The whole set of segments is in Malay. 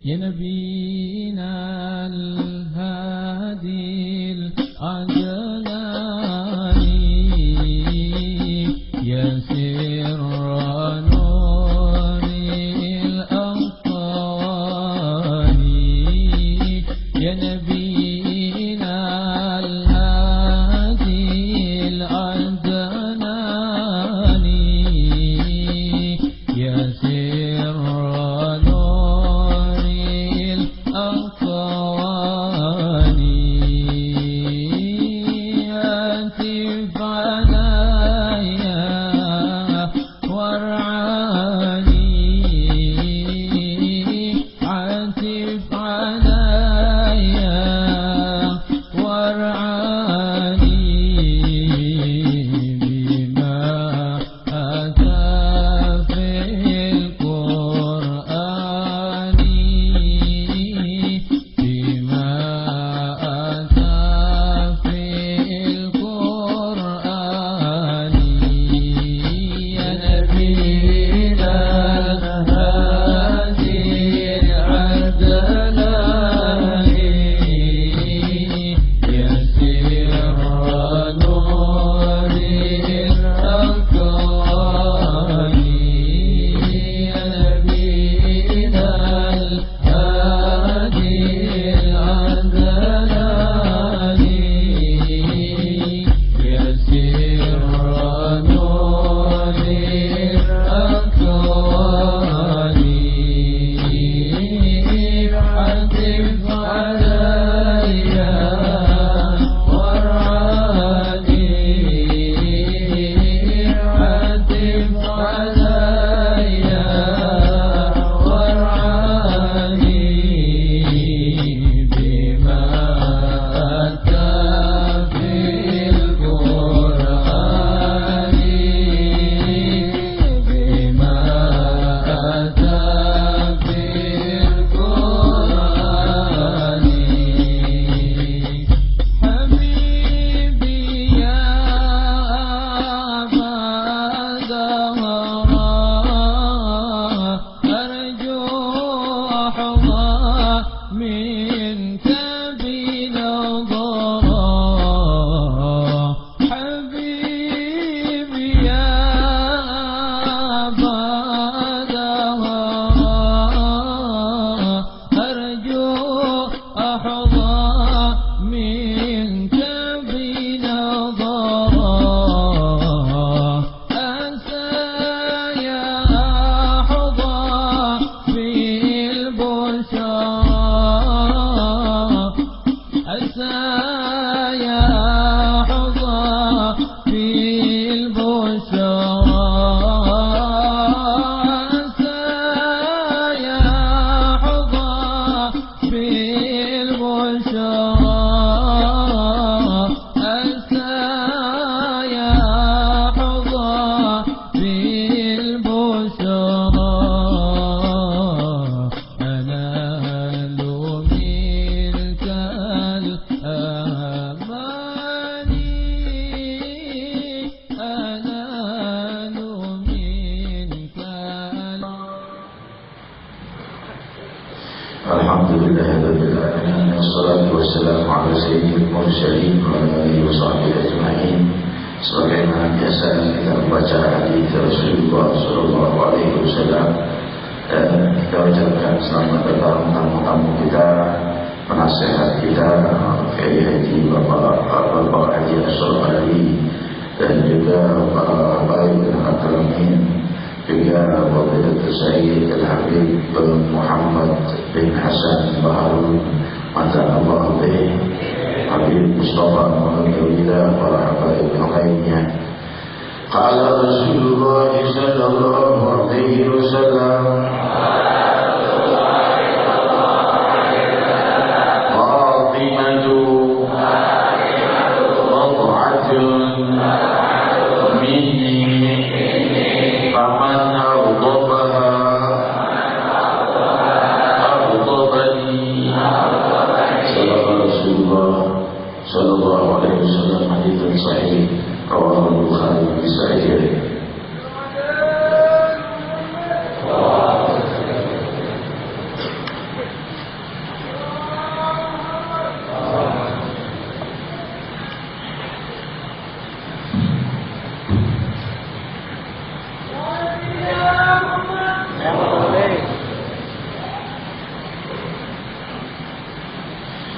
يا نبينا الهادي العدلاني يا سر نور الأوطان يا نبينا الهادي العدلاني يا سر نور الأوطان هاتف عليا وارعاني عاتف عليا وارعاني بما أتى في القرآن بما أتى في القرآن يا نبينا الهادي العدلاني يا سر نور الأكوان يا نبينا الهادي العدلاني يا سر نور الأكوان عتف عليا وارعاني عتف عليا وارعاني بما أتى في القرآن بما أتى في القرآن حبيبي يا أبا زهراء أرجو أحظى منك بنظرة حبيبي يا أبا زهراء أرجو أحظى منك بنظرة أنسى يا أحظى في البشرى أنسى يا أحظى في البشرى أنسى يا أحظى في البشرى أنسى يا أحظى في البشرى أنال منك الأمان أنال منك الحمد لله رب العالمين والصلاة والسلام على سيد المرسلين وعلى آله وصحبه أجمعين. Sebagaimana biasa kita membaca hadis Rasulullah Sallallahu Alaihi Wasallam dan kita ucapkan selamat datang tamu-tamu kita, penasehat kita, Kiai Haji Bapak Haji Ashraf Ali dan juga para baik dan akramin, juga Bapak Sayyid Al-Habib Muhammad bin Hasan Baharun Mata Allah bin Habib Mustafa Muhammad para habaib yang lainnya. Qala Rasulullah sallallahu alaihi wasallam Fatimatu wad'atun minni faman aghdhabaha aghdhabani. Sallallahu Rasulullah sallallahu alaihi wasallam hadits sahih rawahu Bukhari fi sahih.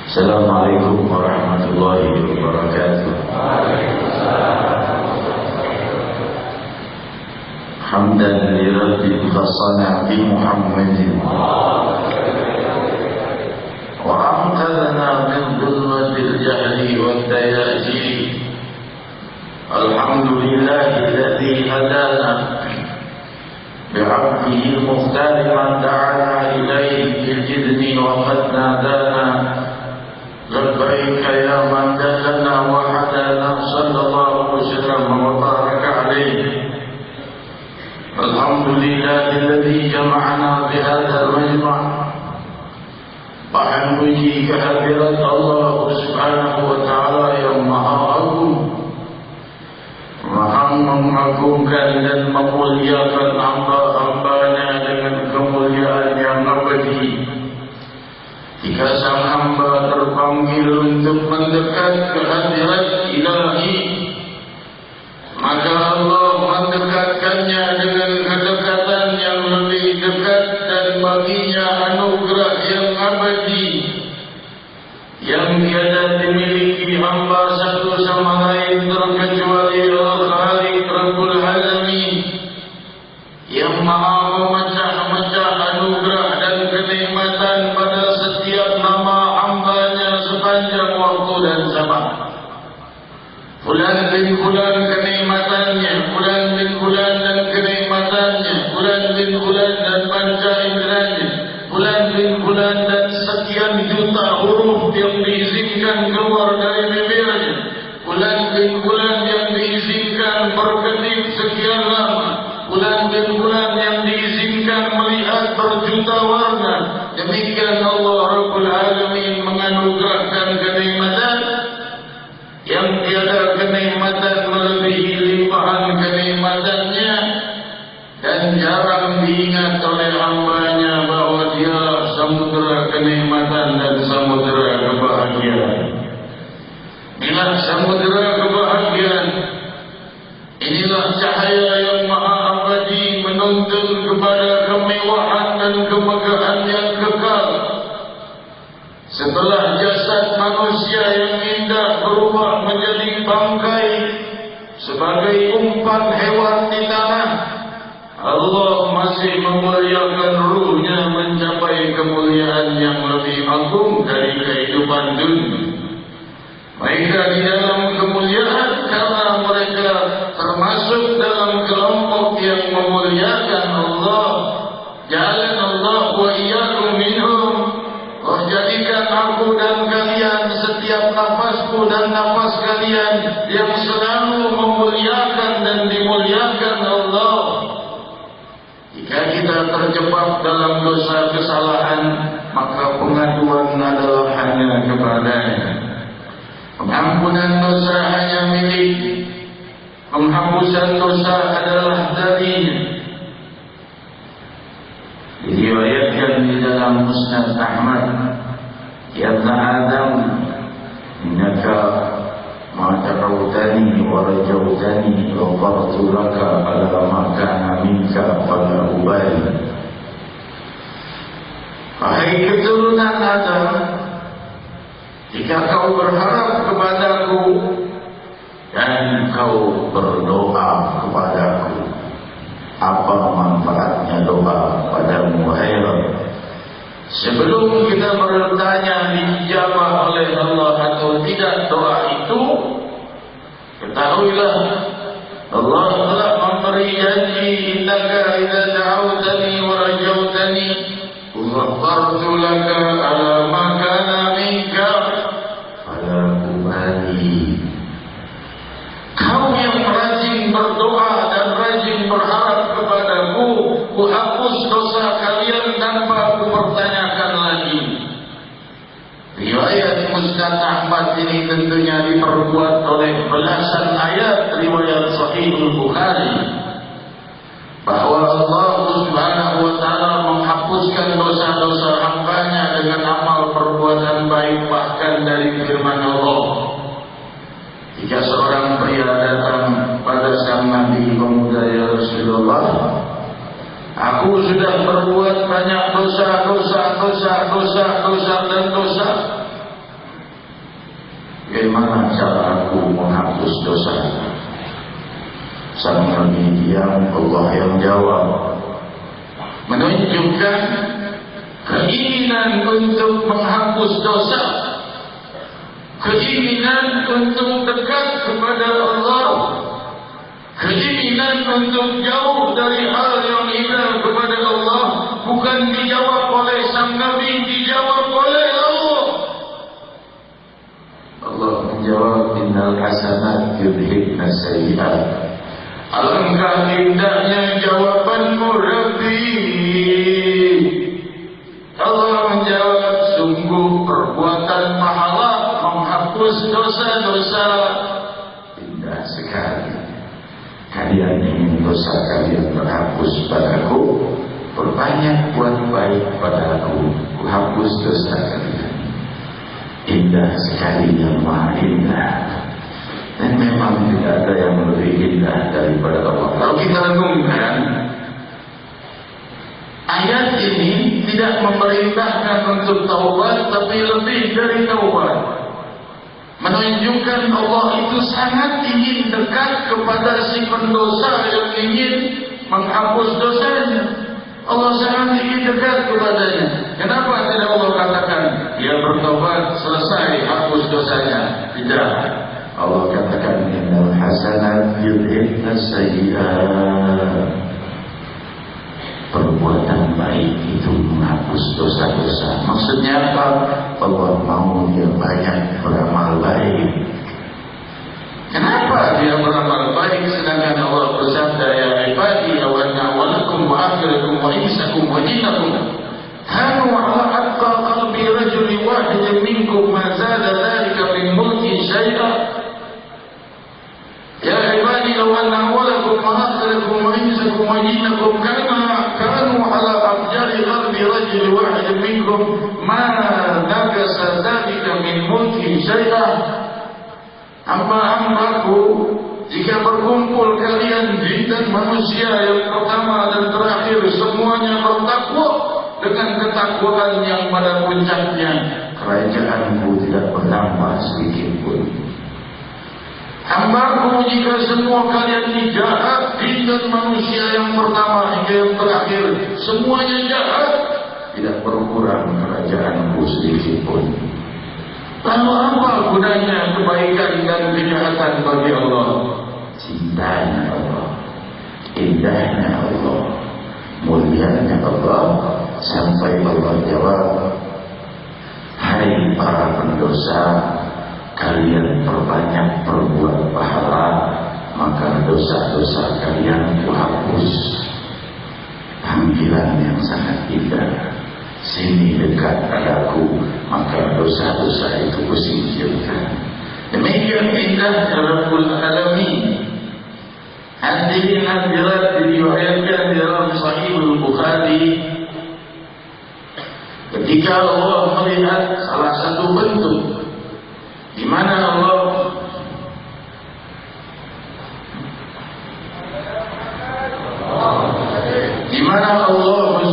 Assalamualaikum warahmatullahi wabarakatuh. Hamdan li rabbil khassana bi Muhammadin wa amqadana min dhulmatil jahli wad dayaji. Alhamdulillahi alladhi hadana bi'abdihi al-mukhtar man da'ana ilayhi bil-idni wa qad nadana. لبيك يا من دلنا وحدنا صلى الله وسلم وبارك عليه. الحمد لله الذي جمعنا بهذا المجمع. Bahkan puji kehadirat Allah Subhanahu wa taala yang Maha Agung, Maha mengagungkan dan memuliakan hamba-hambanya dengan kemuliaan yang abadi. Jika sang hamba terpanggil untuk mendekat ke hadirat ilahi, maka Allah mendekatkannya dengan kedekatan yang lebih dekat dan baginya anugerah yang abadi yang tiada dimiliki hamba satu sama lain terkecuali Al-Khaliq Rabbul Alamin yang Maha memecah-mecah anugerah dan kenikmatan pada setiap nama hambanya sepanjang waktu dan zaman. Fulan bin Fulan kenikmatannya, Fulan bin Fulan dan kenikmatannya, Fulan bin Fulan dan panca inderanya, Fulan bin Fulan dan sekian juta huruf yang diizinkan keluar dari bibirnya, Fulan bin Fulan yang diizinkan berkedip sekian lama, Fulan bin Fulan yang diizinkan melihat berjuta warna. Demikian Allah Rabbul Alamin menganugerahkan kenikmatan yang tiada kenikmatan melebihi limpahan kenikmatannya, dan jarang diingat oleh hambanya bahwa dia samudera kenikmatan dan samudera kebahagiaan. Inilah samudera kebahagiaan. Inilah cahaya yang maha abadi menuntun kepada kemewahan dan kemegahan yang kekal. Setelah jasad manusia yang indah berubah menjadi bangkai sebagai umpan hewan di tanah, Allah masih memuliakan ruhnya mencapai kemuliaan yang lebih agung dari kehidupan dunia. Mereka di dalam kemuliaan karena mereka termasuk dalam kelompok yang memuliakan Allah. Jalan Allah wa iyyakum minhum. Oh, jadikan aku dan kalian, setiap nafasku dan nafas kalian yang selalu memuliakan dan dimuliakan Allah. Jika kita terjebak dalam dosa kesalahan, maka pengaduan adalah hanya kepadanya. Pengampunan dosa hanya milik, penghapusan dosa adalah darinya. Diriwayatkan di dalam Musnad Ahmad, ya Ibn Adam, innaka ma ta'awtani wa rajawtani wa qartu laka ala ma kana minka fala ubali. Wahai keturunan Adam, jika kau berharap kepadaku dan kau berdoa kepadaku, apa manfaatnya doa padamu, wahai Rabb? Sebelum kita bertanya dijawab oleh Allah atau tidak doa itu, ketahuilah Allah telah memberi janji, innaka idza da'awtani wa rajawtani ghafartu laka ala ma kana minka fala ubali. Kau yang rajin berdoa dan rajin berharap kepadaku, kuhapus dosa kalian tanpa aku bertanyakan lagi. Riwayat Musnad Ahmad ini tentunya diperkuat oleh belasan ayat riwayat Sahih Bukhari bahwa Allah Subhanahu wa taala menghapuskan dosa-dosa hambanya dengan amal perbuatan baik, bahkan dari firman Allah. Jika seorang pria datang pada sang Nabi pemuda, ya Rasulullah, aku sudah berbuat banyak dosa dan dosa. bagaimana cara aku menghapus dosa? Sang Nabi diam, Allah yang jawab, menunjukkan keinginan untuk menghapus dosa, keinginan untuk dekat kepada Allah, keinginan untuk jauh dari hal yang hina kepada Allah. Bukan dijawab oleh sang Nabi, dijawab oleh Allah. Allah menjawab, innal hasanat yudhibna sayyi'at. Alangkah indahnya jawabanmu, Rabbi. Allah menjawab, sungguh perbuatan pahala menghapus dosa-dosa indah sekali. Kalian ingin dosa kalian terhapus padaku, perbanyak buat baik padaku, ku hapus dosa kalian. Indah sekali, yang maha indah. Dan memang tidak ada yang lebih indah daripada Allah. Kalau kita renungkan, ayat ini tidak memerintahkan untuk taubat, tapi lebih dari taubat. Menunjukkan Allah itu sangat ingin dekat kepada si pendosa yang ingin menghapus dosanya. Allah sangat ingin dekat kepadanya. Kenapa tidak Allah katakan dia bertobat, selesai, hapus dosanya? Tidak. Allah katakan, innal hasanat yudhibna sayyi'at. Perbuatan baik itu menghapus dosa-dosa. Maksudnya apa? Allah mau dia banyak beramal baik. Kenapa dia beramal baik sedangkan Allah bersabda, ya ibadi awanna walakum wa akhirakum wa insakum wa jinnakum kanu ala atqa qalbi rajuli wahidin minkum ma zada dhalika min mulki syai'a. Ya ibadi awanna walakum wa akhirakum wa insakum wa jinnakum kanu ala afjari qalbi rajuli wahidin minkum ma nakasa dhalika min mulki syai'a. Hamba-hambaku, jika berkumpul kalian jin dan manusia yang pertama dan terakhir semuanya bertakwa dengan ketakwaan yang pada puncaknya, kerajaanku tidak bertambah sedikit pun. Hambaku, jika semua kalian ini jahat, jin dan manusia yang pertama hingga yang terakhir semuanya jahat, tidak berkurang kerajaanku sedikit pun. Lalu apa gunanya kebaikan dan kejahatan bagi Allah? Cintanya Allah, indahnya Allah, mulianya Allah, sampai Allah jawab, hai para pendosa, kalian perbanyak perbuat pahala, maka dosa-dosa kalian kuhapus. Panggilan yang sangat indah, sini dekat padaku, maka dosa-dosa itu kusingkirkan. Demikian indah Rabbul Alamin. Hadirin hadirat, diriwayatkan dalam Sahihul Bukhari, ketika Allah melihat salah satu bentuk di mana Allah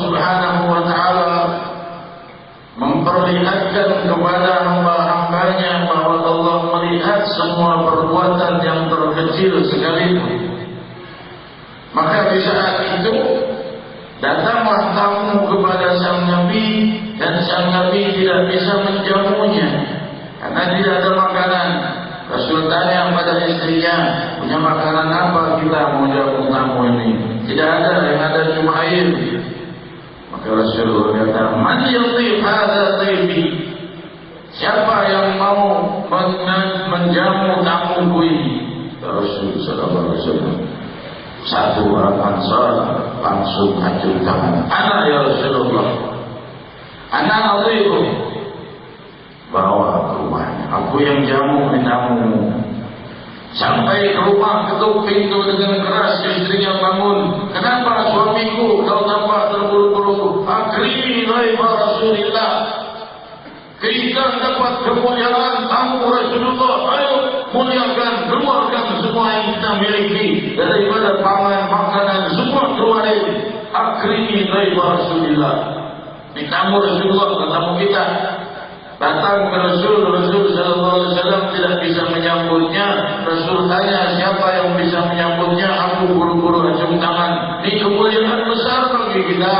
Subhanahu wa ta'ala memperlihatkan kepada hamba-hambanya bahwa Allah melihat semua perbuatan yang terkecil sekalipun. Maka di saat itu datanglah tamu kepada sang Nabi, dan sang Nabi tidak bisa menjamunya karena tidak ada makanan. Rasul tanya pada istrinya, punya makanan apa kita mau jamu tamu ini? Tidak ada, yang ada cuma air. Maka Rasulullah kata, man yatib hadza taybi, siapa yang mau menjamu tamuku ini? Rasul sallallahu alaihi wasallam. Satu orang Ansar langsung acung tangan, ana ya Rasulullah, ana adhiku, bawa ke rumahnya, aku yang jamu tamumu. Sampai ke rumah, ketuk pintu dengan keras, istrinya bangun. Kenapa suamiku kau tampak terburu-buru? Akrimi laifah Rasulillah, kita dapat kemuliaan tamu Rasulullah. Ayo muliakan, keluarkan semua yang kita miliki daripada pangan, makanan, semua keluarin. Akrimi laifah Rasulillah. Ini tamu Rasulullah, tamu kita. Datang ke Rasul sallallahu alaihi wasallam tidak bisa menyambutnya. Rasul tanya, siapa yang bisa menyambutnya? Aku buru-buru acung tangan. Ini kemuliaan besar bagi kita.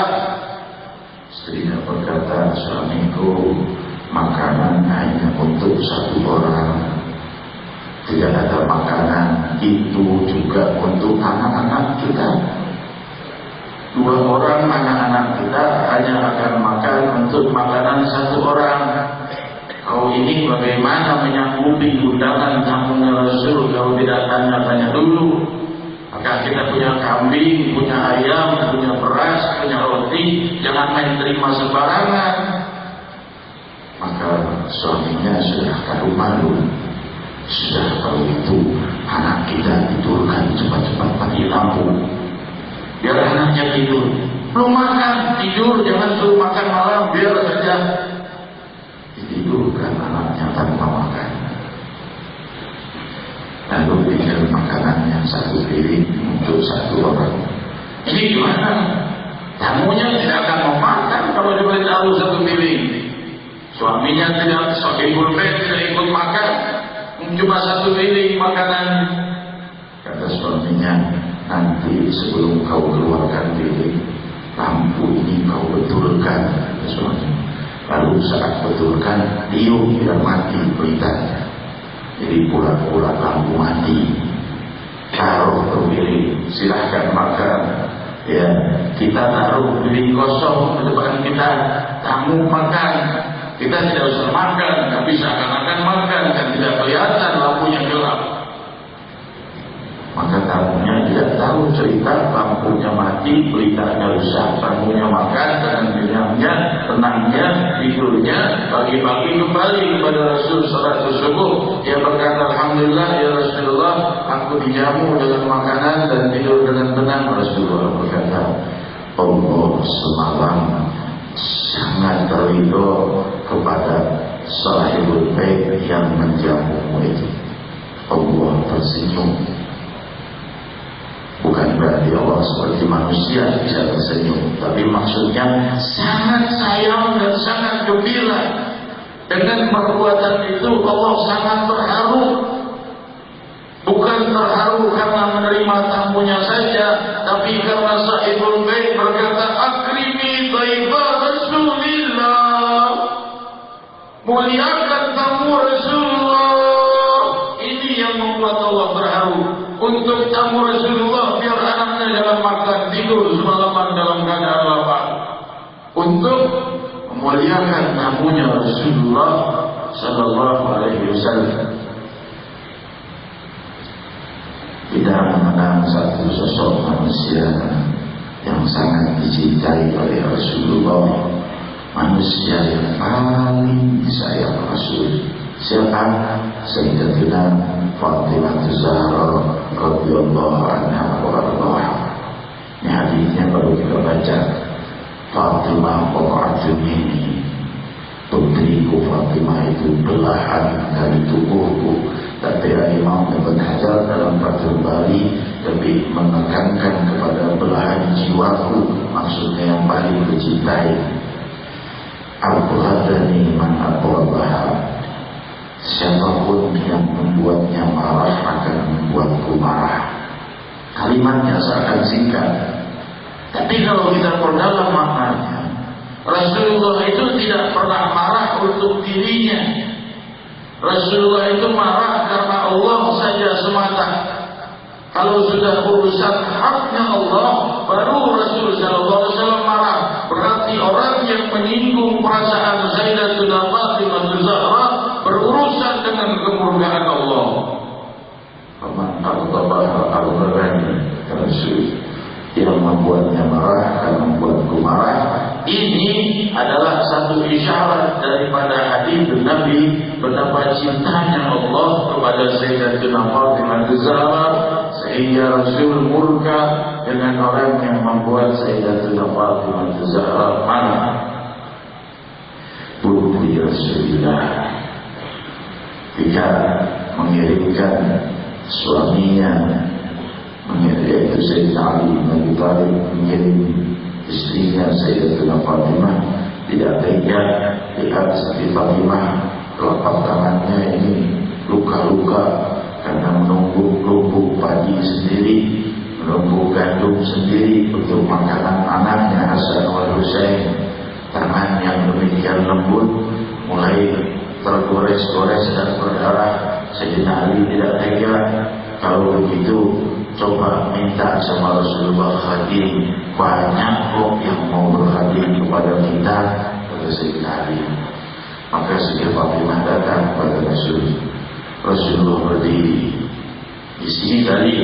Istrinya berkata, suamiku, makanan hanya untuk satu orang. Tidak ada makanan itu juga untuk anak-anak kita. 2 orang anak-anak kita hanya akan makan untuk makanan 1 orang. Kau ini bagaimana menyanggupi undangan tamunya Rasul kalau tidak tanya-tanya dulu? Maka kita punya kambing, punya ayam, punya beras, punya roti, jangan main terima sembarangan. Maka suaminya sudah kadu malu. Sudah kalau itu anak kita tidurkan cepat-cepat mati lampu. Biar anaknya tidur. Belum makan, tidur, jangan suruh makan malam, biar saja. Ditidurkan anaknya tanpa makan. Lalu tinggal makanannya 1 piring untuk 1 orang. Ini gimana? Tamunya tidak akan mau makan kalau diberitahu 1 piring. Suaminya tidak, sahibul bait tidak ikut makan. Cuma 1 piring makanan. Kata suaminya, nanti sebelum kau keluarkan piring, lampu ini kau betulkan. Kata suami. Lalu saat betulkan, tiup biar mati pelitanya. Jadi pula-pula lampu mati. Taruh ke piring, silahkan makan. Ya, kita taruh piring kosong di depan kita, tamu makan. Kita tidak usah makan, tapi seakan-akan makan dan tidak kelihatan lampunya gelap. Maka tamunya tidak tahu cerita, lampunya mati, pelitanya rusak, tamunya makan dengan kenyangnya, tenangnya, tidurnya. Pagi-pagi kembali kepada Rasul salat subuh. Dia berkata, alhamdulillah ya Rasulullah, aku dijamu dengan makanan dan tidur dengan tenang. Rasulullah berkata, Allah semalam sangat ridho kepada sahibul bait yang menjamumu itu. Allah tersenyum. Bukan berarti Allah seperti manusia bisa tersenyum, tapi maksudnya sangat sayang dan sangat gembira. Dengan perbuatan itu Allah sangat terharu. Bukan terharu karena menerima tamunya saja, tapi karena sahibul bait berkata, akrimi dhaifah Rasulillah, muliakan tamu Rasulullah. Ini yang membuat Allah berharu. Untuk tamu Rasulullah, biar anaknya jangan makan, tidur semalaman dalam keadaan lapar. Untuk memuliakan tamunya Rasulullah sallallahu alaihi wasallam. Kita mengenal satu sosok manusia yang sangat dicintai oleh Rasulullah, manusia yang paling disayang Rasul. Siapa? Sayyidatina Fatimah Zahra radhiyallahu anha wa ardhaha. Ini hadisnya baru kita baca. Fatimah qat'atun minni, putriku Fatimah itu belahan dari tubuhku. Tapi Imam Ibn Hajar dalam Fathul Bari lebih menekankan kepada belahan jiwaku, maksudnya yang paling dicintai. Al-Qur'ani man aqwabaha, siapapun yang membuatnya marah akan membuatku marah. Kalimatnya seakan singkat, tapi kalau kita perdalam maknanya, Rasulullah itu tidak pernah marah untuk dirinya. Rasulullah itu marah karena Allah saja semata. Kalau sudah urusan haknya Allah, baru Rasul sallallahu alaihi wasallam marah. Berarti orang yang menyinggung perasaan Sayyidatuna Fatimah Zahra berurusan dengan kemurkaan Allah. Faman aghdaba al-ghadani, Rasul yang membuatnya marah akan membuatku marah. Ini adalah satu isyarat daripada hadis Nabi betapa cintanya Allah kepada Sayyidatuna Fatimah Zahra, sehingga Rasul murka dengan orang yang membuat Sayyidatuna Fatimah Zahra marah. Bukti Rasulullah jika mengirimkan suaminya, yaitu Sayyidina Ali bin Abi Thalib, mengirim istrinya Sayyidatuna Fatimah, tidak tega, dia melihat Siti Fatimah telapak tangannya ini luka-luka karena menunggu lubuk padi sendiri, menunggu gandum sendiri untuk makanan anaknya Hasan wal Husain. Tangan yang demikian lembut mulai tergores-gores dan berdarah. Sayyidina Ali tidak tega. Kalau begitu coba minta sama Rasulullah khadim, banyak kok yang mau berkhadim kepada kita, kata Sayyidina Ali. Maka Siti Fatimah datang kepada Rasulullah berdiri. Di sini tadi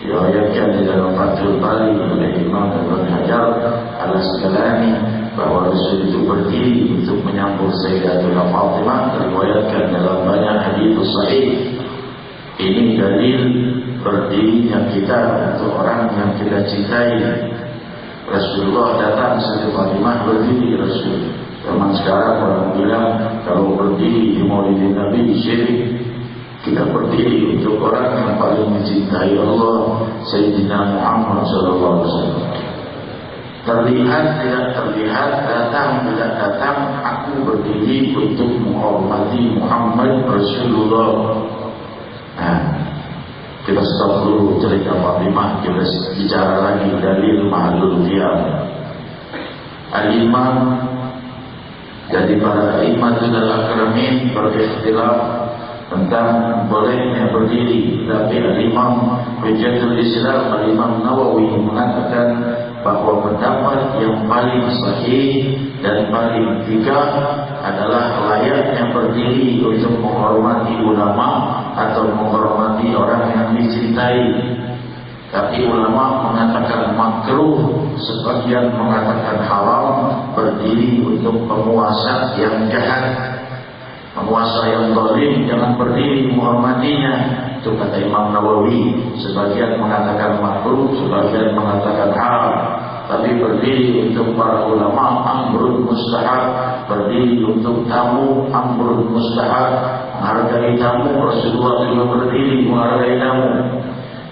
diriwayatkan di dalam Fathul Bari oleh Imam Ibnu Hajar Al-Asqalani bahwa Rasul itu berdiri untuk menyambut Sayyidatuna Fatimah, diriwayatkan dalam banyak hadis sahih. Ini dalil berdirinya kita untuk orang yang kita cintai. Rasulullah datang, Siti Fatimah berdiri. Rasul zaman sekarang orang bilang kalau berdiri di Maulid Nabi syirik. Kita berdiri untuk orang yang paling mencintai Allah, Sayyidina Muhammad SAW. Terlihat tidak terlihat, datang tidak datang, aku berdiri untuk menghormati Muhammad Rasulullah. Nah, kita stop dulu cerita Fatimah, kita bicara lagi dalil Mahalul Qiyam. Al-Imam, jadi para imam itu adalah keramin berikhtilaf tentang bolehnya berdiri. Tapi Al-Imam Hujjatul Islam Al-Imam Nawawi mengatakan bahwa pendapat yang paling sahih dan paling tegak adalah layaknya berdiri untuk menghormati ulama atau menghormati orang yang dicintai. Tapi ulama mengatakan makruh, sebagian mengatakan haram berdiri untuk penguasa yang jahat. Penguasa yang zalim jangan berdiri menghormatinya. Itu kata Imam Nawawi. Sebagian mengatakan makruh, sebagian mengatakan haram. Tapi berdiri untuk para ulama amrun mustahab, berdiri untuk tamu amrun mustahab. Menghargai tamu, Rasulullah juga berdiri menghargai tamu.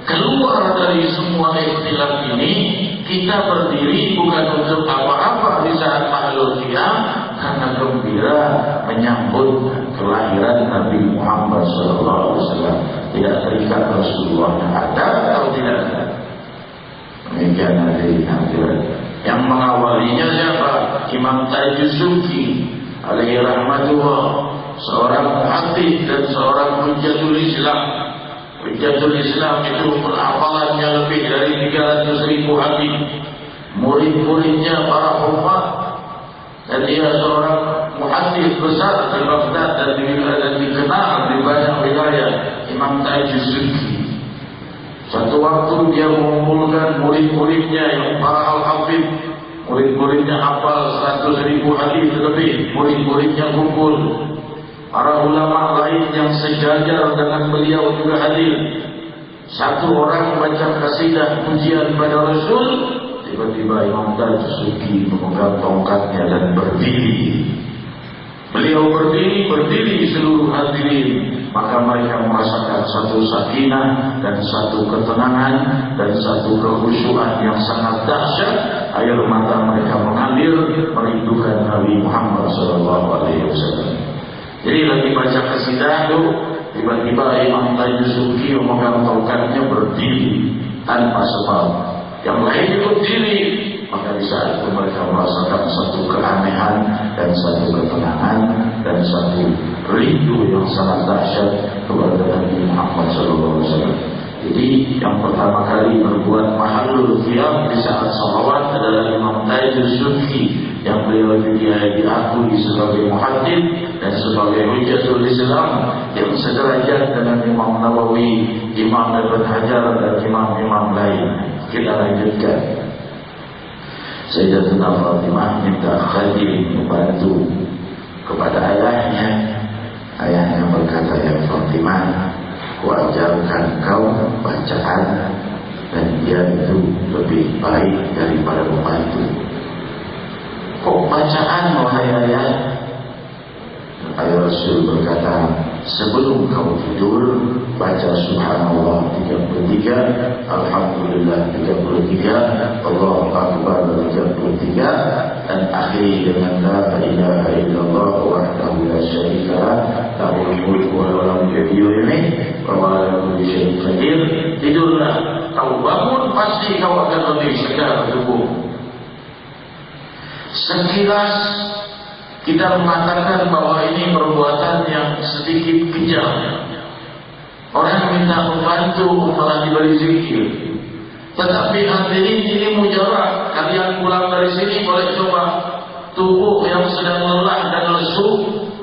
Keluar dari semua ikhtilaf ini, kita berdiri bukan untuk apa-apa di saat Mahalul Qiyam, karena gembira menyambut kelahiran Nabi Muhammad SAW. Tidak terikat Rasulullah ada atau tidak ada. Demikian hadirin hadirat. Yang mengawalinya siapa? Imam Tajuzuki alaihi rahmatullah, seorang muhaddits dan seorang hujjatul Islam. Hujjatul Islam itu penghafalannya lebih dari 300.000 hadis. Murid-muridnya para ulama, dan dia seorang muhaddits besar di Baghdad dan dikenal di banyak wilayah. Imam Tajuzuki. Satu waktu dia mengumpulkan murid-muridnya yang para al-hafidh. Murid-muridnya hafal 100.000 hadis lebih. Murid-muridnya kumpul. Para ulama lain yang sejajar dengan beliau juga hadir. Satu orang baca kasidah pujian pada Rasul, tiba-tiba Imam Tajuzuki memegang tongkatnya dan berdiri. Beliau berdiri seluruh hadirin. Maka mereka merasakan satu sakinah dan satu ketenangan dan satu kekhusyuan yang sangat dahsyat. Air mata mereka mengalir merindukan Nabi Muhammad SAW. Jadi lagi baca kasidah itu, tiba-tiba Imam Tajuzuki memegang tongkatnya berdiri tanpa sebab. Yang lain ikut diri. Maka di saat itu mereka merasakan satu keanehan dan satu ketenangan dan satu rindu yang sangat dahsyat kepada Nabi Muhammad SAW. Jadi yang pertama kali berbuat Mahalul Qiyam di saat salawat adalah Imam Tajuzuki, yang beliau diakui sebagai muhaddits dan sebagai hujjatul Islam yang sederajat dengan Imam Nawawi, Imam Ibnu Hajar dan imam-imam lain. Kita lanjutkan. Sayyidatuna Fatimah minta khadim membantu kepada ayahnya. Ayahnya berkata, ya Fatimah, kuajarkan kau bacaan dan dia itu lebih baik daripada membantu. Kok bacaan wahai ayah? Ayah Rasul berkata, sebelum kau tidur baca subhanallah 33, alhamdulillah 33, Allahu akbar 33, dan akhiri dengan la ilaha illallah wahdahu la syarikalah lahul mulku wa lahul hamdu wa huwa ala kulli syai'in qadir. Tidurlah, kau bangun pasti kau akan lebih segar tubuh. Sekilas kita mengatakan bahwa ini perbuatan yang sedikit kejam. Orang minta membantu malah diberi zikir. Tetapi hadirin ini mujarab. Kalian pulang dari sini boleh coba. Tubuh yang sedang lelah dan lesu,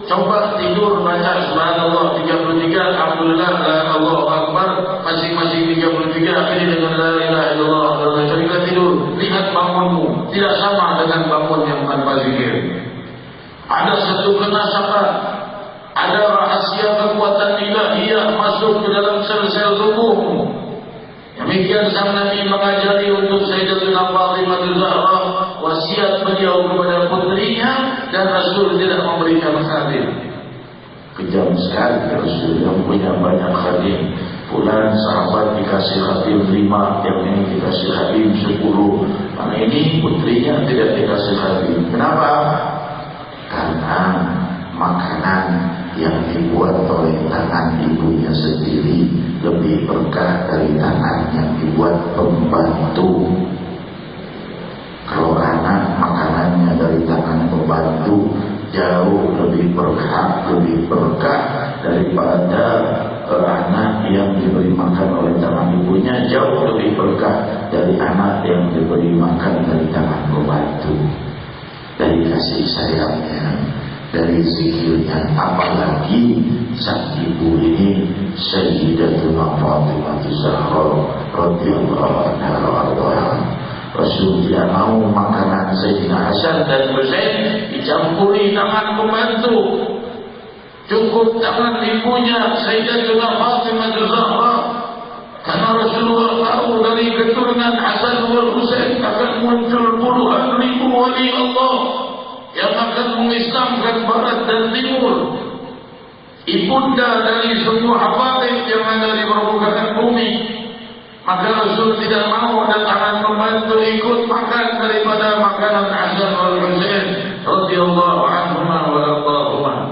coba tidur baca subhanallah 33, alhamdulillah, Allahu akbar, masing-masing 33, akhiri dengan la ilaha illallah wa la tidur. Lihat bangunmu tidak sama dengan bangun yang tanpa zikir. Ada satu kenasakan, ada rahasia kekuatan ilahiyah masuk ke dalam sel-sel tubuhmu. Demikian sang Nabi mengajari untuk Sayyidatuna Fatimah Zahra, wasiat beliau kepada putrinya, dan Rasul tidak memberikan khadim. Kejam sekali Rasul yang punya banyak khadim. Fulan sahabat dikasih khadim 5, yang ini dikasih khadim 10. Karena ini putrinya tidak dikasih khadim. Kenapa? Karena makanan yang dibuat oleh tangan ibunya sendiri lebih berkah dari tangan yang dibuat pembantu. Kalau anak makanannya dari tangan pembantu jauh lebih berkah daripada anak yang diberi makan oleh tangan ibunya, jauh lebih berkah dari anak yang diberi makan dari tangan pembantu. Dari kasih sayangnya, dari zikirnya, apalagi sang ibu ini Sayyidatuna Fatimah Zahra radhiyallahu anha. Rasul tidak mau makanan Sayyidina Hasan dan Husain dicampuri tangan pembantu. Cukup tangan ibunya Sayyidatuna Fatimah Zahra. Karena Rasulullah tahu dari keturunan Hasan dan Husain akan muncul puluhan ribu wali Allah yang akan mengislamkan barat dan timur. Ibunda dari semua hafaid yang ada di permukaan bumi. Maka Rasul tidak mau ada tangan pembantu ikut makan daripada makanan Hasan dan Husain radhiyallahu anhuma wa radhiyallahu.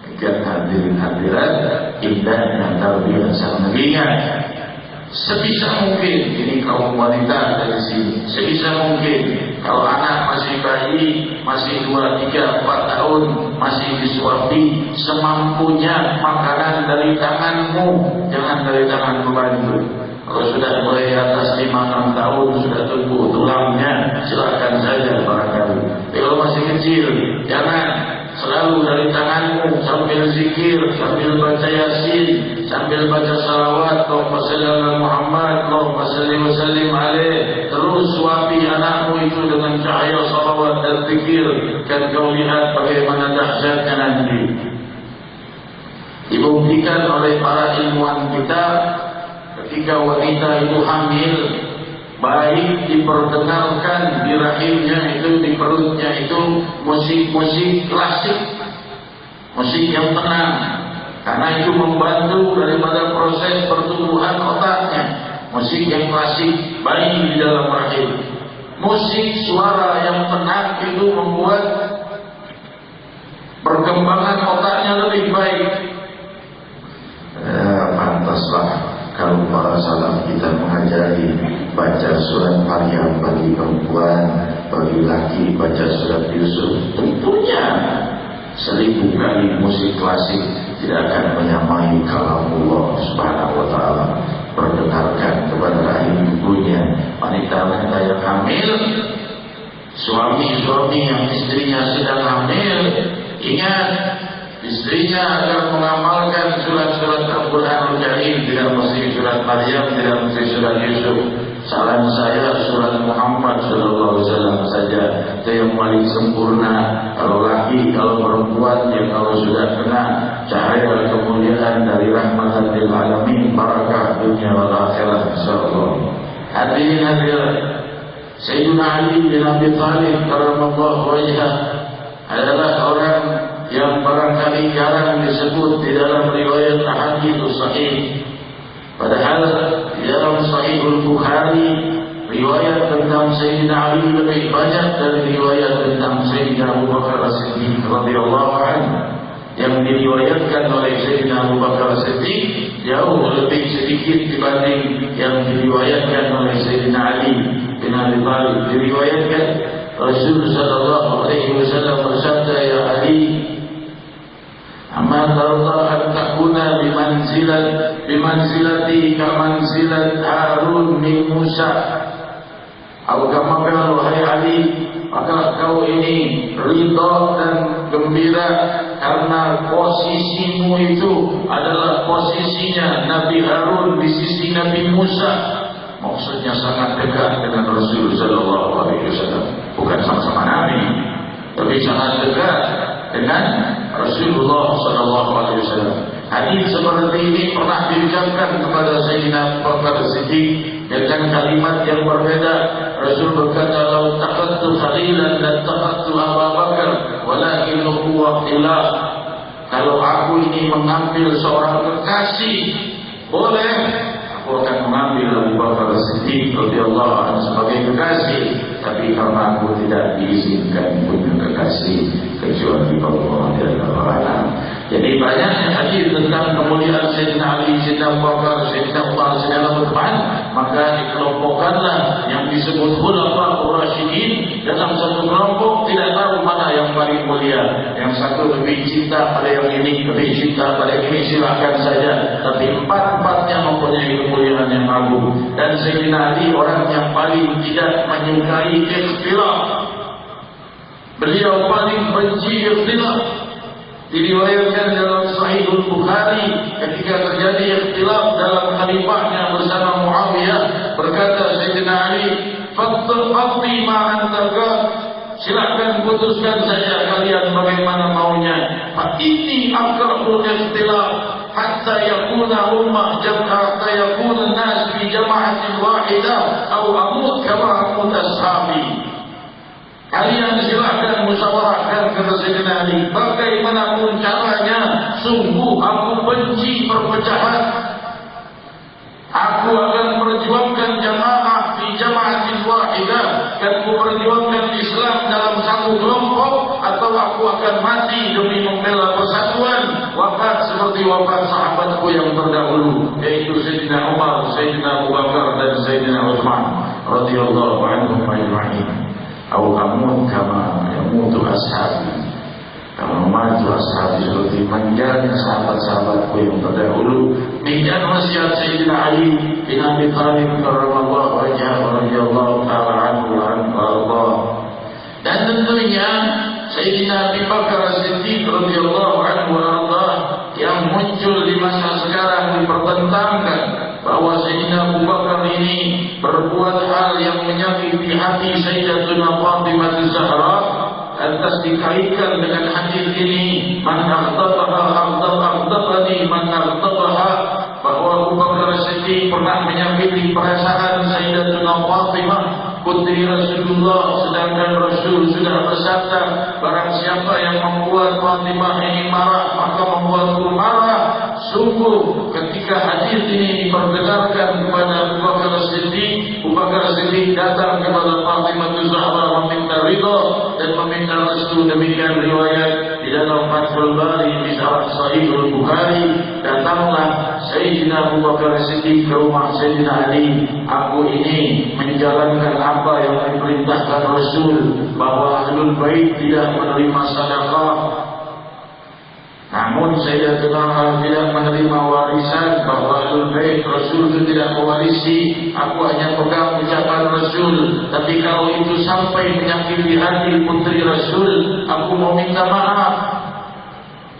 Jika hadirin hadirat, indahnya tarbiyah sang nabinya. Sebisa mungkin, ini kaum wanita dari sini, sebisa mungkin kalau anak masih bayi, masih 2, 3, 4 tahun, masih disuapi, semampunya makanan dari tanganmu, jangan dari tangan pembantu. Kalau sudah mulai atas 5, 6 tahun, sudah tumbuh tulangnya, silakan saja barangkali. Tapi kalau masih kecil, jangan. Selalu dari tanganmu, sambil zikir, sambil baca yasin, sambil baca salawat, Allahumma shalli ala Muhammad, Allahumma shalli wa sallim alaih. Terus suapi anakmu itu dengan cahaya salawat dan zikir, dan kau lihat bagaimana dahsyatnya nanti. Dibuktikan oleh para ilmuwan kita, ketika wanita itu hamil, baik diperdengarkan di rahimnya itu, di perutnya itu musik-musik klasik, musik yang tenang, karena itu membantu daripada proses pertumbuhan otaknya. Musik yang klasik bayi di dalam rahim, musik suara yang tenang itu membuat perkembangan otaknya lebih baik. Pantaslah kalau para salaf kita mengajari baca surat Maryam bagi perempuan, bagi laki baca surat Yusuf. Tentunya 1000 kali musik klasik tidak akan menyamai kalamullah subhanahu wa ta'ala. Perdengarkan kepada rahim ibunya. Wanita-wanita yang hamil, suami-suami yang istrinya sedang hamil, ingat, istrinya akan mengamalkan surat-surat Al-Quranul Karim, tidak mesti surat Maryam, tidak mesti surat Yusuf. Saran saya surat Muhammad sallallahu alaihi wasallam saja, itu yang paling sempurna. Kalau laki, kalau perempuan, ya kalau sudah kena cahaya kemuliaan dari rahmatan lil alamin, barakah dunia wal akhirah insyaallah. Hadirin hadirat, Sayyidina Ali bin Abi Thalib karramallahu wajhah adalah orang yang barangkali jarang disebut di dalam riwayat Ahadits Sahih. Padahal di dalam Sahihul Bukhari riwayat tentang Sayyidina Ali lebih banyak dari riwayat tentang Sayyidina Abu Bakar As-Siddiq radhiyallahu anhu. Yang diriwayatkan oleh Sayyidina Abu Bakar As-Siddiq jauh lebih sedikit dibanding yang diriwayatkan oleh Sayyidina Ali bin Abi Thalib. Diriwayatkan Rasulullah sallallahu alaihi wasallam bersabda, "Ya Ali, amma tarda an takuna bimanzilati kamanzilat Harun min Musa." Atau kama qala, wahai Ali, maka kau ini ridha dan gembira karena posisimu itu adalah posisinya Nabi Harun di sisi Nabi Musa. Maksudnya sangat dekat dengan Rasulullah sallallahu alaihi wasallam. Bukan sama-sama Nabi, tapi sangat dekat dengan Rasulullah sallallahu alaihi wasallam. Hadis seperti ini pernah diucapkan kepada Sayyidina Abu Bakar Siddiq dengan kalimat yang berbeda. Rasul berkata, "Lau taqattu khalilan dan taqattu Abu Bakar, walakin huwa khilaf." Kalau aku ini mengambil seorang kekasih, boleh, aku akan mengambil Abu Bakar Siddiq radhiyallahu anhu sebagai kekasih, tapi karena aku tidak diizinkan punya kekasih kecuali Allah Jalla wa Ala. Jadi banyaknya hadis tentang kemuliaan Sayyidina Ali, Sayyidina Abu Bakar, Sayyidina Umar, Sayyidina Utsman, maka dikelompokkanlah yang disebut Khulafaur Rasyidin dalam satu kelompok. Tidak tahu mana yang paling mulia. Yang satu lebih cinta pada yang ini, lebih cinta pada yang ini, silakan saja. Tapi empat-empatnya mempunyai kemuliaan yang agung. Dan Sayyidina Ali orang yang paling tidak menyukai ikhtilaf. Beliau paling benci ikhtilaf. Diriwayatkan dalam Sahihul Bukhari ketika terjadi ikhtilaf dalam khalifahnya bersama Muawiyah, berkata Sayyidina Ali, "Faqdi ma anta, silakan putuskan saja kalian bagaimana maunya. Fa inni akrahul ikhtilaf hatta yakuna ummah jam'a, hatta yakuna nas fi jama'atin wahidah atau amut kama amut ashabi." Kalian silakan musyawarahkan, kata Sayyidina Ali, bagaimanapun caranya, sungguh aku benci perpecahan. Aku akan perjuangkan jamaah di jama'atin wahidah, dan aku perjuangkan Islam dalam satu kelompok, atau aku akan mati demi membela persatuan, wafat seperti wafat sahabatku yang terdahulu, yaitu Sayyidina Umar, Sayyidina Abu Bakar, dan Sayyidina Utsman radhiyallahu anhum ajma'in. Au amut kama yamutu ashabi, kama matu ashabi, seperti menjaga sahabat-sahabatku yang terdahulu. Demikian wasiat Sayyidina Ali bin Abi Thalib karramallahu wajhahu radhiyallahu ta'ala anhu wa Allah. Dan tentunya Sayyidina Abu Bakar Siddiq radhiyallahu anhu wa Allah yang muncul di masa sekarang dipertentangkan bahwa Sayyidina Abu Bakar ini berbuat hal yang menyakiti hati Sayyidatuna Fatimah Az-Zahra, lantas dikaitkan dengan hadis ini, "Man aghdabaha aghdabani man aghdabaha," bahwa Abu Bakar Siddiq pernah menyakiti perasaan Sayyidatuna Fatimah putri Rasulullah, sedangkan Rasul sudah bersabda, barang siapa yang membuat Fatimah ini marah, maka membuatku marah. Sungguh ketika hadis ini diperdengarkan kepada Abu Bakar Siddiq, Abu Bakar Siddiq datang kepada Fatimah Az-Zahra meminta ridha dan meminta restu. Demikian riwayat di dalam Fathul Bari di syarah Sahihul Bukhari. Datanglah Sayyidina Abu Bakar Siddiq ke rumah Sayyidina Ali. Aku ini menjalankan apa yang diperintahkan Rasul, bahwa Ahlul Bait tidak menerima sedekah. Namun Sayyidatuna tidak menerima warisan, bahwa Ahlul Bait Rasul itu tidak mewarisi. Aku hanya pegang ucapan Rasul. Tapi kalau itu sampai menyakiti hati putri Rasul, aku mau minta maaf.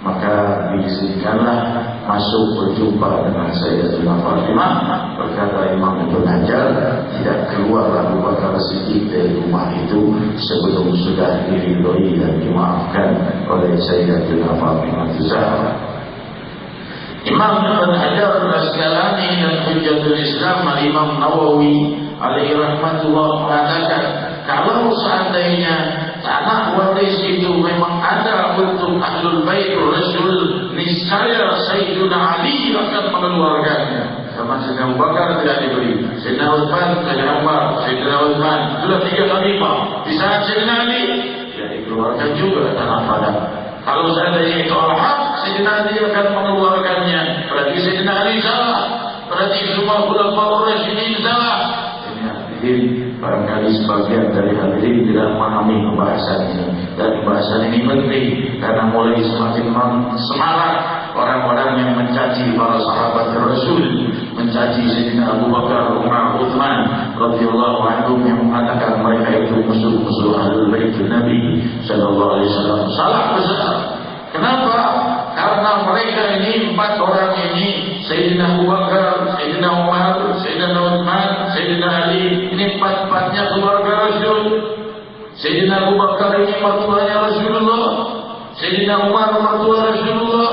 Maka diizinkanlah masuk berjumpa dengan Sayyidatuna Fatimah. Berkata Imam Ibnu Hajar, tidak keluar Abu Bakar Siddiq dari rumah itu sebelum sudah diridhoi dan dimaafkan oleh Sayyidatuna Fatimah Az-Zahra. Imam Ibnu Hajar Al-Asqalani dan Hujjatul Islam Imam Nawawi alaihi rahmatullah mengatakan, kalau seandainya tanah waris itu memang ada untuk Ahlul Bait Rasul, niscaya Sayyidina Ali akan mengeluarkannya. Sama Sayyidina Abu Bakar tidak diberi, Sayyidina Utsman, Sayyidina Umar, Sayyidina Utsman, sudah 3 khalifah. Di saat Sayyidina Ali tidak dikeluarkan juga tanah Padang. Kalau seandainya itu al-haq, Sayyidina Ali akan mengeluarkannya. Berarti Sayyidina Ali salah, berarti semua khulafaur rasyidin salah. Ini barangkali sebagian dari hadirin tidak memahami pembahasan ini, dan pembahasan ini penting karena mulai semakin semarak orang-orang yang mencaci para sahabat Rasul, mencaci Sayyidina Abu Bakar, Umar, Utsman radhiyallahu anhum, yang mengatakan mereka itu musuh-musuh Ahlul Bait Nabi sallallahu alaihi wasallam. Salah besar. Kenapa? Karena mereka ini 4 orang ini, Sayyidina Abu Bakar, Sayyidina Umar, Sayyidina Utsman, Sayyidina Ali, ini 4-4-nya keluarga Rasul. Sayyidina Abu Bakar ini mertuanya Rasulullah, Sayyidina Umar mertua Rasulullah,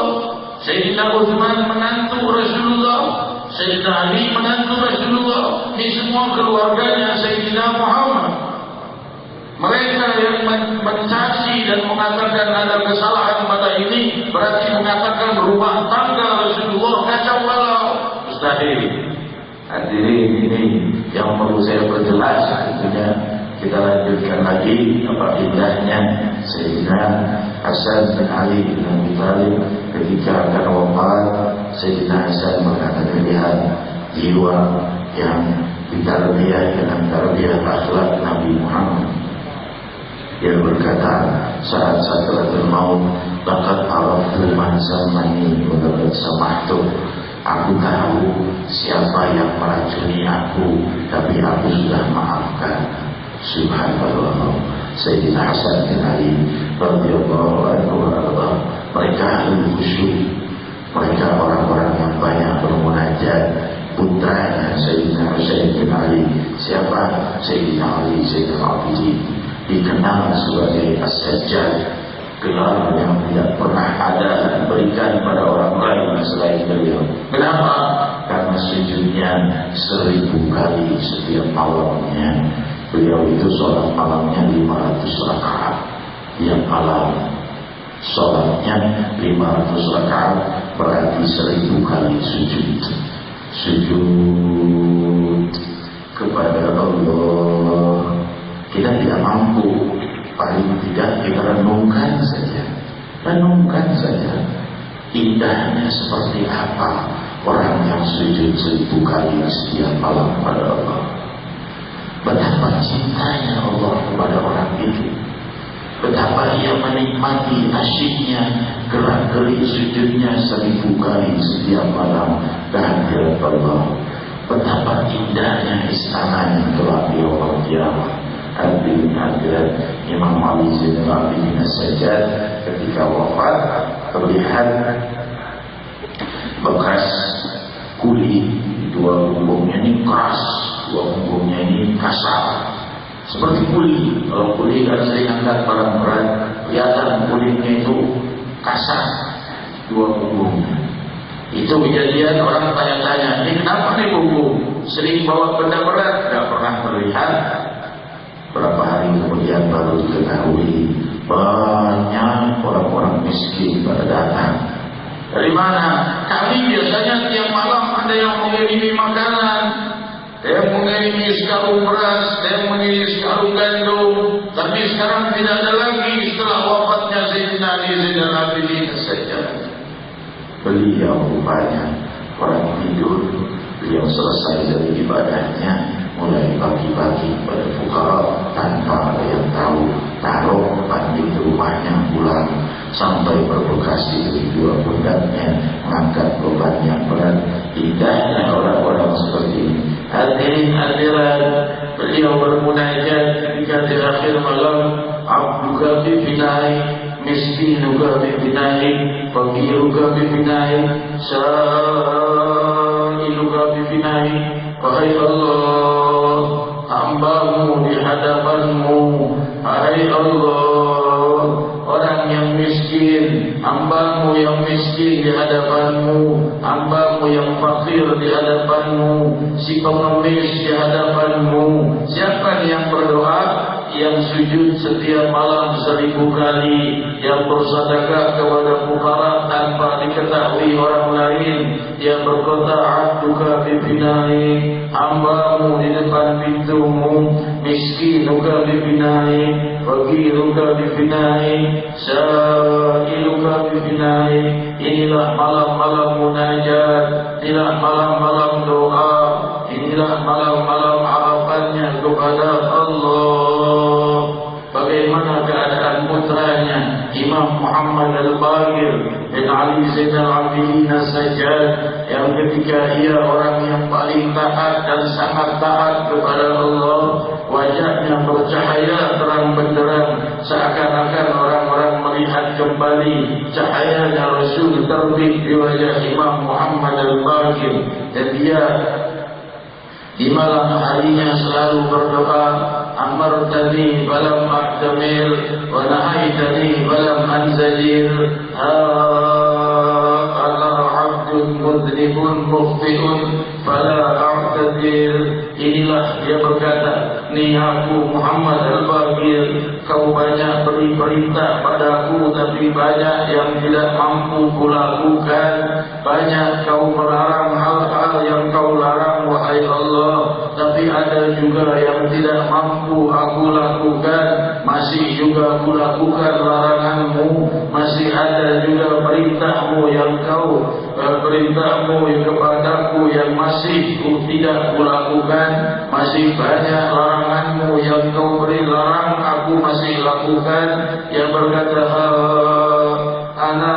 Sayyidina Utsman menantu Rasulullah, Sayyidina Ali menantu Rasulullah. Ini semua keluarganya Sayyidina Muhammad. Mereka yang mencaci dan mengatakan ada kesalahan pada ini berarti mengatakan rumah tangga Rasulullah kacau balau. Mustahil. Hadirin, ini yang perlu saya perjelas. Tentunya kita lanjutkan lagi apa indahnya Sayyidina Hasan bin Ali bin Abi Thalib ketika akan wafat. Sayyidina Hasan mengatakan lihat jiwa yang ditarbiyah dengan tarbiyah akhlak Nabi Muhammad. Dia berkata saat sakratul maut, laqad araftu man samani wa laqad samahtu. Aku tahu siapa yang meracuni aku, tapi aku sudah maafkan. Subhanallah. Sayyidina Hasan bin Ali radhiyallahu anhu, mereka ahli khusyuk, mereka orang-orang yang banyak bermunajat. Putranya Sayyidina Husain bin Ali, siapa? Sayyidina Ali Sayyidina Abidin, dikenal sebagai As-Sajjad, gelar yang tidak pernah ada diberikan pada orang lain selain beliau. Kenapa? Karena sujudnya 1000 kali setiap malamnya. Beliau itu sholat malamnya 500 rakaat tiap malam. Sholatnya 500 rakaat berarti 1000 kali sujud. Sujud kepada Allah. Kita tidak mampu, paling tidak kita renungkan saja indahnya seperti apa orang yang sujud 1000 kali setiap malam pada Allah. Betapa cintanya Allah kepada orang itu, betapa ia menikmati asyiknya gerak-gerik sujudnya 1000 kali setiap malam kehadirat Allah. Betapa indahnya istananya kelak di yaumul qiyamah. Hadirat Imam Ali Zainal Abidin As-Sajjad ketika wafat terlihat bekas kulit, 2 punggungnya ini keras, 2 punggungnya ini kasar seperti kulit. Kalau kulit kan sering angkat barang berat, kelihatan kulitnya itu kasar 2 punggungnya. Itu kejadian orang tanya-tanya, ini kenapa nih punggung sering bawa benda berat? Tidak pernah terlihat. Berapa hari kemudian baru diketahui banyak orang-orang miskin pada datang. Dari mana? Kami biasanya tiap malam ada yang mengirimi makanan, ada yang mengirimi sekarung beras, ada yang mengirimi sekarung gandum. Tapi sekarang tidak ada lagi setelah wafatnya Sayyidina Ali Zainal Abidin As-Sajjad. Beliau rupanya orang tidur, beliau selesai dari ibadahnya mulai pagi-pagi pada fukara tanpa ada yang tahu, taruh depan rumahnya pulang sampai berbekas di 2 pundaknya, mengangkat beban yang berat. Indahnya orang-orang seperti ini. Hadirin hadirat, beliau bermunajat ketika di akhir malam, abduka bibinahi, miskinuka bibinahi, fakiruka bibinahi, sa'iluka bibinahi. Wahai Allah, hambamu di hadapanmu. Hai Allah, orang yang miskin, hambamu yang miskin di hadapanmu, hambamu yang fakir di hadapanmu, si pengemis di hadapanmu. Siapa yang berdoa? yang sujud setiap malam 1000 kali, yang bersedekah kepada fuqara tanpa diketahui orang lain, yang berkata abduka bibinai, hambamu di depan pintumu, miskinuka bibinai, fakiruka bibinai, sa'iluka bibinai. Inilah malam-malam munajat, inilah malam-malam doa, inilah malam-malam harapannya kepada Allah. Bagaimana keadaan putranya Imam Muhammad Al-Baqir bin Ali Zainal Abidin As-Sajjad, yang ketika ia orang yang paling taat dan sangat taat kepada Allah, wajahnya bercahaya terang benderang, seakan-akan orang-orang melihat kembali cahayanya Rasul terbit di wajah Imam Muhammad Al-Baqir. Dan dia di malam harinya selalu berdoa, amartani falam a'tamil wa nahaitani falam anzajir, ana abdun mudnibun mukhtiun fala a'tadir. Inilah dia berkata, ni aku Muhammad Al-Baqir, kau banyak beri perintah padaku, tapi banyak yang tidak mampu kulakukan. Banyak kau melarang hal-hal yang kau larang, wahai Allah, tapi ada juga yang tidak mampu aku lakukan, masih juga aku lakukan laranganmu. Masih ada juga perintahmu yang kau perintahmu kepadaku yang masih ku tidak kulakukan. Masih banyak laranganmu yang kau beri larang, aku masih lakukan. Yang berkata, ana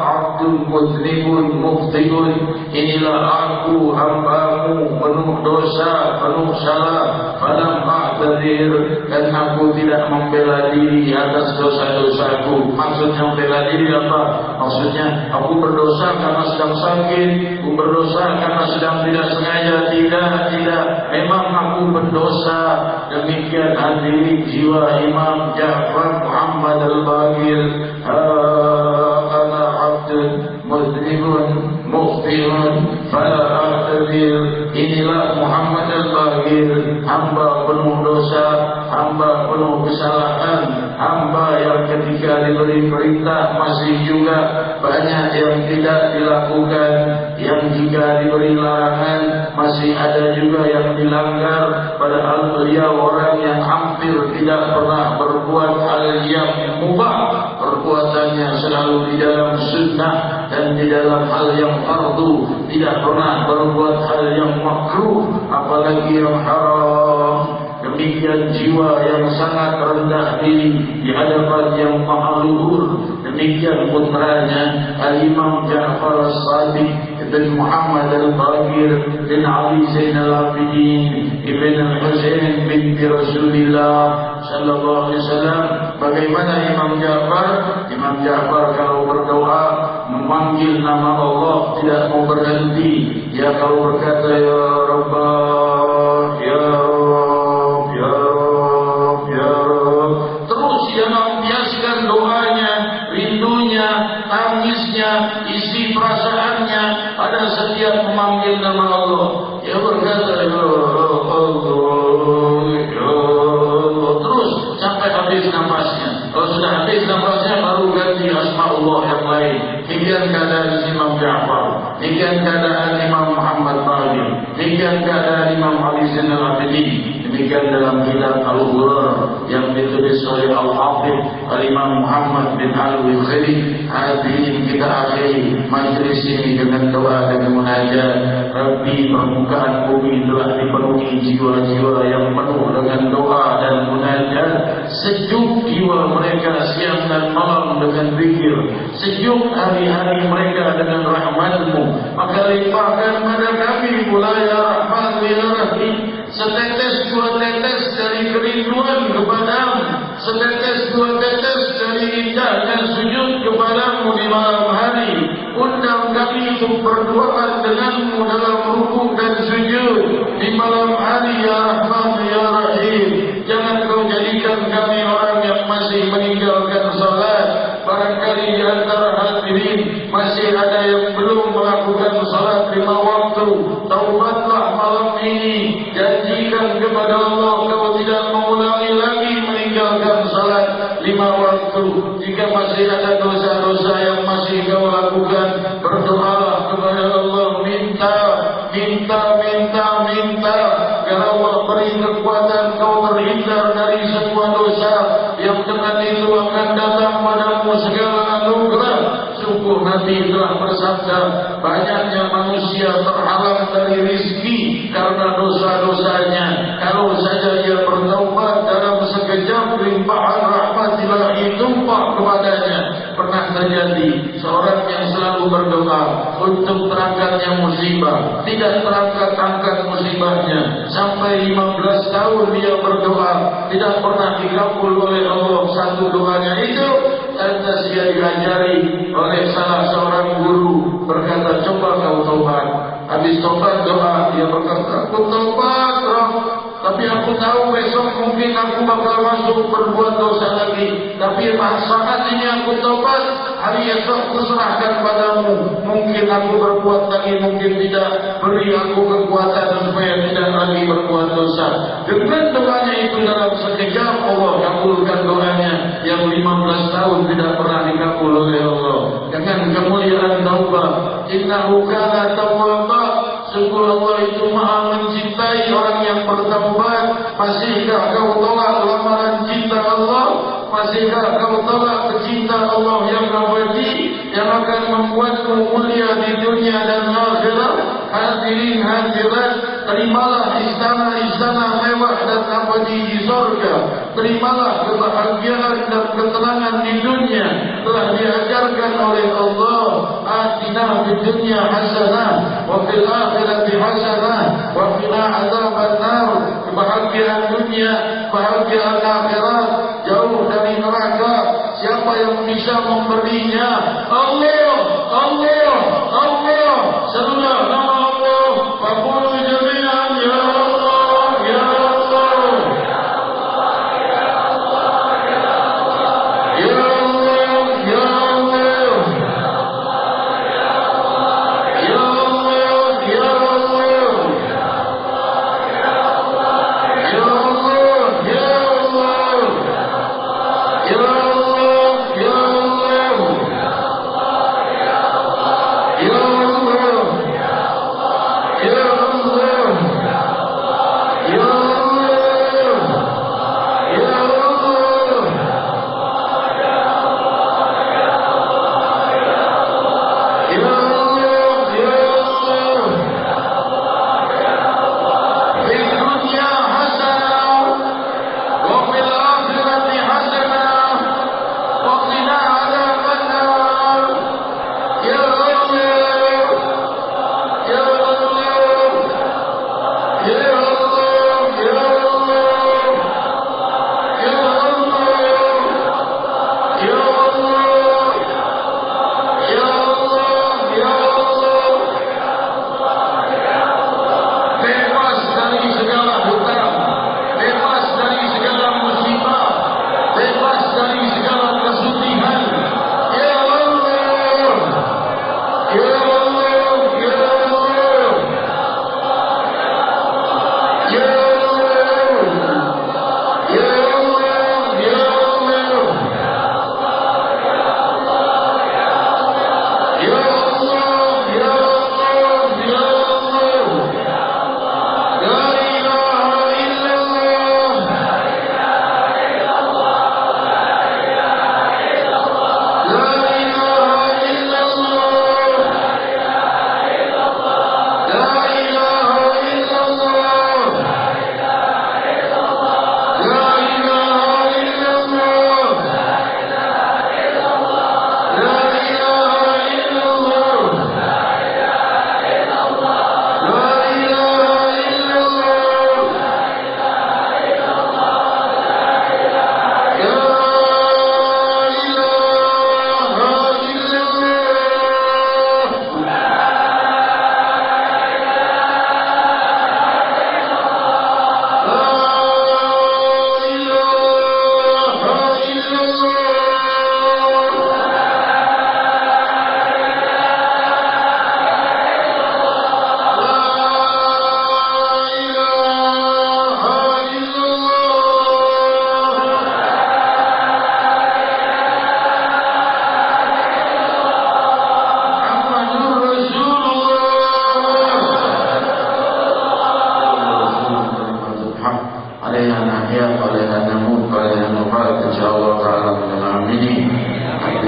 abdun mudnibun mukhtiun, inilah aku hambamu penuh dosa, penuh salah, falam a'tadir, dan aku tidak membela diri atas dosa-dosaku. Maksudnya membela diri apa? Maksudnya aku berdosa karena sedang sakit, aku berdosa karena sedang tidak sengaja. Tidak, memang aku berdosa. Demikian hadirin jiwa Imam Ja'far Muhammad Al-Baqir, ana abdun mudnibun mukhtiun fala a'tadir. Inilah Muhammad Al-Baqir, hamba penuh dosa, hamba penuh kesalahan, hamba yang ketika diberi perintah masih juga banyak yang tidak dilakukan, yang jika diberi larangan masih ada juga yang dilanggar. Padahal beliau orang yang hampir tidak pernah berbuat hal yang mubah, perbuatannya selalu di dalam sunnah dan di dalam hal yang fardu, tidak pernah berbuat hal yang makruh, apalagi yang haram. Demikian jiwa yang sangat rendah diri di hadapan yang maha luhur. Demikian putranya Al-Imam Ja'far As-Sadiq bin Muhammad Al-Baqir bin Ali Zainal Abidin ibn Al-Husain binti Rasulillah sallallahu alaihi wasallam. Bagaimana Imam Ja'far? Imam Ja'far kalau berdoa memanggil nama Allah tidak mau berhenti. Dia kalau berkata ya Rabbah, ya Rabb, ya Rabb, ya Rabb, terus dia membiasakan doanya, rindunya, tangisnya, isi perasaannya pada setiap memanggil nama Allah. Dia berkata ya Allah, ya Allah, terus sampai habis nafasnya. Kalau sudah habis nafasnya baru ganti asma'ullah yang lain. Demikian keadaan Imam Ja'far, demikian keadaan Imam Muhammad Baqir, demikian keadaan Imam Ali Zainal Abidin. Demikian dalam kitab Al-Ghurar yang ditulis oleh Al-Hafidh Al-Imam Muhammad bin Al-Wikhdiri. Hadirin, kita akhiri majlis ini dengan doa dan munajat. Rabbi, permukaan bumi telah dipenuhi jiwa-jiwa yang penuh dengan doa dan munajat. Sejuk jiwa mereka siang dan malam dengan zikir, sejuk hari-hari mereka dengan rahmat-Mu. Maka limpahkan pada kami pula ya Rahman ya Rahim, setetes dua tetes dari kerinduan kepadamu, setetes dua tetes dari indahnya sujud kepadamu di malam hari. Undang kami untuk berdoa denganmu dalam rukuk dan sujud di malam hari ya Rahman ya Rahim. Jangan kau jadikan kami orang yang masih meninggalkan salat. Barangkali di antara hadirin masih ada yang belum melakukan salat 5 waktu. Taubatlah malam ini, janjikan kepada Allah kau tidak mengulangi lagi Jika masih ada dosa-dosa yang masih kau lakukan, berdoalah kepada Allah, minta agar Allah beri kekuatan kau terhindar dari semua dosa, yang dengan itu akan datang padamu segala anugerah. Sungguh Nabi telah bersabda, banyaknya manusia terhalang dari rizki karena dosa-dosanya. Kalau saja ia bertaubat, dalam sekejap limpahan rahmat ilahi tumpah kepadanya. Pernah terjadi seorang yang selalu berdoa untuk terangkatnya musibah, tidak terangkat-angkat musibahnya. Sampai 15 tahun dia berdoa, tidak pernah dikabul oleh Allah satu doanya itu. Lantas dia diajari oleh salah seorang guru, berkata, coba kau taubat. Habis taubat doa, dia berkata, aku taubat Rob, tapi aku tahu besok mungkin aku bakal masuk berbuat dosa lagi. Tapi saat ini aku taubat, hari esok aku serahkan padamu. Mungkin aku berbuat lagi, mungkin tidak. Beri aku kekuatan supaya tidak lagi berbuat dosa. Dengan doanya itu dalam sekejap Allah kabulkan doanya yang 15 tahun tidak pernah dikabul oleh Allah. Dengan kemuliaan taubat, innahu kana tawwaba. Sungguh Allah itu maha mencintai orang yang bertaubat. Masihkah kau tolak lamaran cinta Allah? Masihkah kau tolak pecinta Allah yang abadi, yang akan membuatmu mulia di dunia dan akhirat? Hadirin hadirat, terimalah istana-istana mewah dan abadi di surga. Terimalah kebahagiaan dan ketenangan di dunia telah diajarkan oleh Allah. Atina fid dunya hasanah wa fil akhirati hasanah wa qina adzabannar. Kebahagiaan dunia, kebahagiaan akhirat, jauh dari neraka. Siapa yang bisa memberinya? Allah, Allah, Allah. Serulah nama Allah. Faqulu jami'an ya Allah, ya Allah.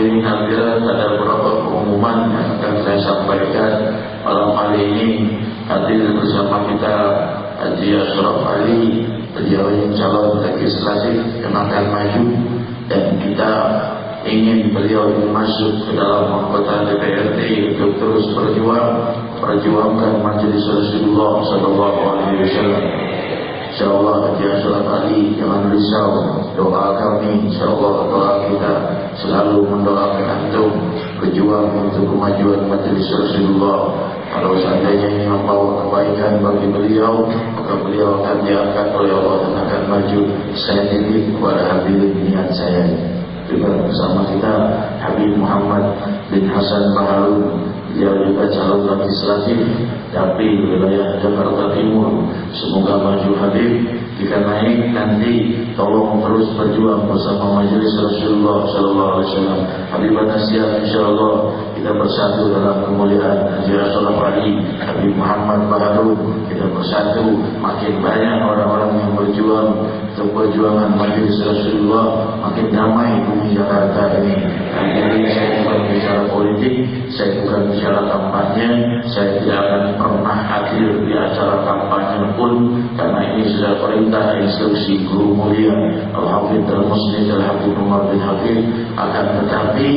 Hadirin ada beberapa pengumuman yang akan saya sampaikan malam hari ini. Hadir bersama kita Haji Ashraf Ali, beliau yang calon legislatif yang akan maju, dan kita ingin beliau masuk ke dalam anggota DPRD untuk terus perjuangkan Majelis Rasulullah Sallallahu Alaihi Wasallam. InsyaAllah Haji Ashraf Ali, jangan risau, doa kami, insyaAllah doa kita selalu mendoakan antum berjuang untuk kemajuan Majelis Rasulullah. Kalau seandainya ini membawa kebaikan bagi beliau, maka beliau akan diangkat oleh Allah dan akan maju. Saya titip kepada hadirin niat saya. Juga bersama kita Habib Muhammad bin Hasan Baharun, dia juga calon legislatif dari wilayah Jakarta Timur. Semoga maju Habib. Jika naik nanti tolong terus berjuang bersama Majelis Rasulullah Sallallahu Alaihi Wasallam. Habib Nasihat, insyaallah kita bersatu dalam kemuliaan Haji Ashraf Ali, Habib Muhammad Baharun. Kita bersatu, makin banyak orang-orang yang berjuang untuk perjuangan Majelis Rasulullah, makin damai bumi Jakarta ini. Jadi saya bukan bicara politik, saya bukan bicara kampanye, saya tidak akan pernah hadir di acara kampanye pun, karena ini sudah perintah instruksi guru mulia Al-Hafidh Al-Musnid Al-Habib Umar bin Hafidh. Akan tetapi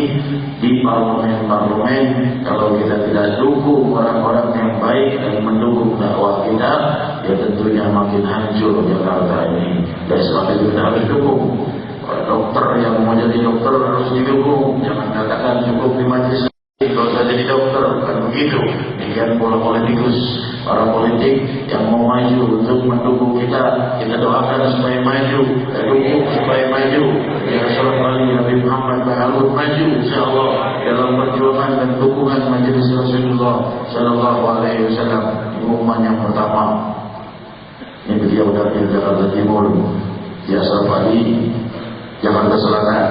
di parlemen-parlemen, kalau kita tidak dukung orang-orang yang baik dan mendukung dakwah kita, ya tentunya makin hancur Jakarta ini. Dan sebab itu kita harus dukung. Dokter yang mau jadi dokter harus didukung. Jangan katakan cukup di majelis kalau sudah jadi dokter, bukan begitu. Demikian pola politikus, para politik yang mau maju untuk mendukung kita, kita doakan supaya maju, kita dukung supaya maju. Ya Ashraf Ali, Habib Muhammad Baharun maju, insyaallah dalam perjuangan dan dukungan Majelis Rasulullah Sallallahu Alaihi Wasallam. Pengumuman yang pertama, ini beliau dari Jakarta Timur, Ya Ashraf Ali, Jakarta Selatan,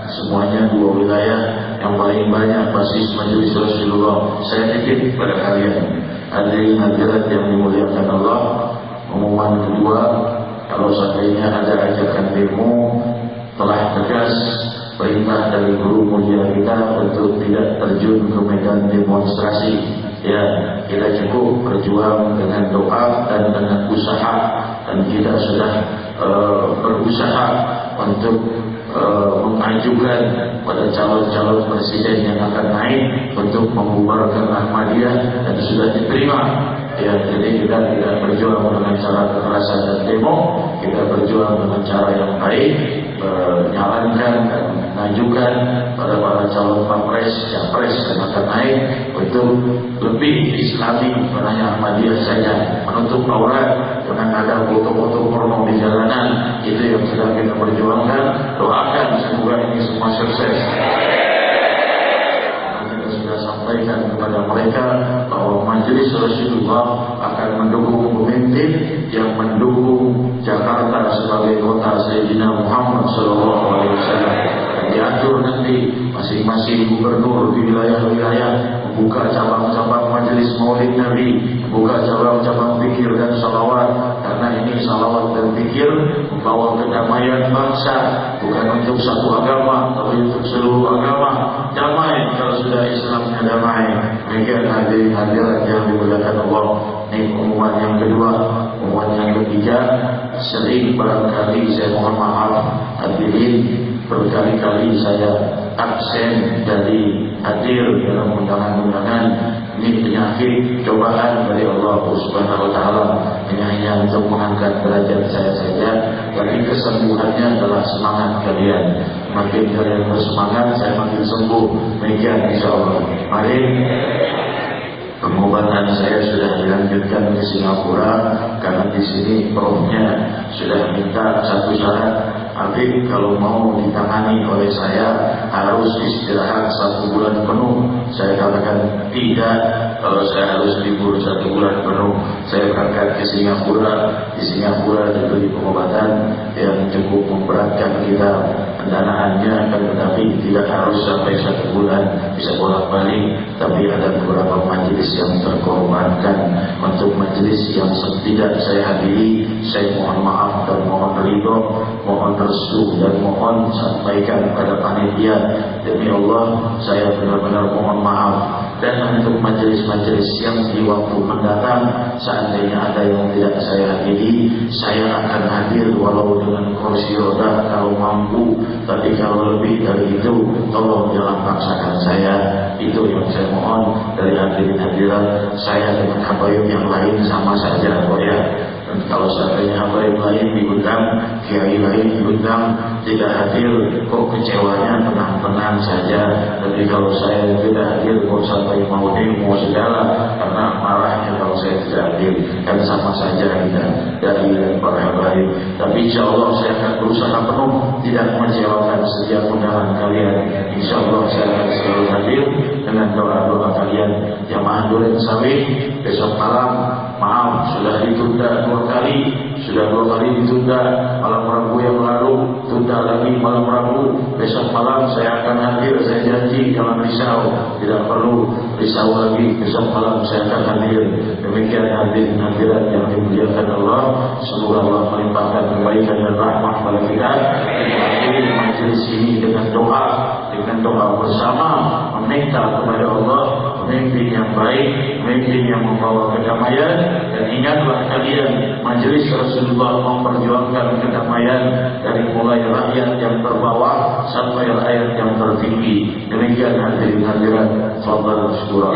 semuanya dua wilayah yang paling banyak basis Majelis Rasulullah. Saya titip pada kalian, hadirin hadirat yang dimuliakan Allah. Pengumuman kedua, kalau seandainya ada ajakan demo, telah tegas perintah dari guru mulia kita untuk tidak terjun ke medan demonstrasi. Ya, kita cukup berjuang dengan doa dan dengan usaha, dan kita sudah berusaha untuk mengajukan pada calon-calon presiden yang akan naik untuk membubarkan Ahmadiyah, dan sudah diterima. Ya, jadi kita tidak berjuang dengan cara kekerasan dan demo, kita berjuang dengan cara yang baik, menyarankan dan mengajukan pada para calon Papres, Capres yang akan naik untuk lebih Islami, menanya Ahmadiyah saja, menutup aurat, jangan ada foto-foto porno di jalanan. Itu yang sedang kita perjuangkan. Doakan semoga ini semua sukses. Kita sudah sampaikan kepada mereka bahwa Majelis Rasulullah akan mendukung pemimpin yang mendukung Jakarta sebagai kota Sayyidina Muhammad Sallallahu Alaihi Wasallam. Diatur nanti masing-masing gubernur di wilayah-wilayah membuka cabang-cabang majelis maulid Nabi, membuka cabang-cabang zikir dan salawat, karena ini salawat dan zikir membawa kedamaian bangsa, bukan untuk satu agama, tapi untuk seluruh agama. Damai kalau sudah Islamnya damai. Demikian hadirin hadirat yang dimuliakan Allah. Ini pengumuman yang kedua. Pengumuman yang ketiga, sering barangkali saya mohon maaf hadirin, berkali-kali saya absen dari hadir dalam undangan-undangan. Ini penyakit cobaan dari Allah Subhanahu wa taala. Ini hanya untuk mengangkat derajat saya saja, tapi kesembuhannya adalah semangat kalian. Makin kalian bersemangat, saya makin sembuh. Demikian insyaallah. Mari, pengobatan saya sudah dilanjutkan ke Singapura, karena di sini profnya sudah minta satu syarat. Habib kalau mau ditangani oleh saya harus istirahat 1 bulan penuh. Saya katakan tidak, kalau saya harus libur 1 bulan penuh. Saya berangkat ke Singapura. Di Singapura diberi pengobatan yang cukup memberatkan kita. pendanaannya, akan tetapi tidak harus sampai 1 bulan bisa bolak-balik, tapi ada beberapa majelis yang terkorbankan. Untuk majelis yang tidak saya hadiri, saya mohon maaf dan mohon ridho, mohon restu dan mohon sampaikan kepada panitia, demi Allah saya benar-benar mohon maaf. Dan untuk majelis-majelis yang di waktu mendatang, seandainya ada yang tidak saya hadiri, saya akan hadir walau dengan kursi roda kalau mampu, tapi kalau lebih dari itu tolong jangan paksakan saya. Itu yang saya mohon dari hadirin hadirat. Saya dengan habaib yang lain sama saja kok ya. Dan kalau seandainya habaib lain diundang, kiai lain diundang, tidak hadir, kok kecewanya tenang-tenang saja. Tapi kalau saya tidak hadir, kok sampai mau demo segala karena marahnya kalau saya tidak hadir. Kan sama saja kita dari para habaib. Tapi insya Allah saya akan berusaha penuh tidak mengecewakan setiap undangan kalian. Insya Allah saya akan selalu hadir dengan doa-doa kalian. Jamaah Duren Sawit besok malam, maaf sudah ditunda 2 kali, sudah 2 kali ditunda. Malam Rabu yang lalu tunda lagi malam Rabu. Besok malam saya akan hadir, saya janji, jangan risau, tidak perlu risau lagi. Besok malam saya akan hadir. Demikian hadirin hadirat yang dimuliakan Allah, semoga Allah melimpahkan kebaikan dan rahmat pada kita. Mengakhiri majelis ini dengan doa bersama, meminta kepada Allah pemimpin yang baik, pemimpin yang membawa kedamaian. Dan ingatlah kalian, majelis Rasulullah memperjuangkan kedamaian dari mulai rakyat yang terbawah sampai rakyat yang tertinggi. Demikian hadirin hadirat, fadhal syukur.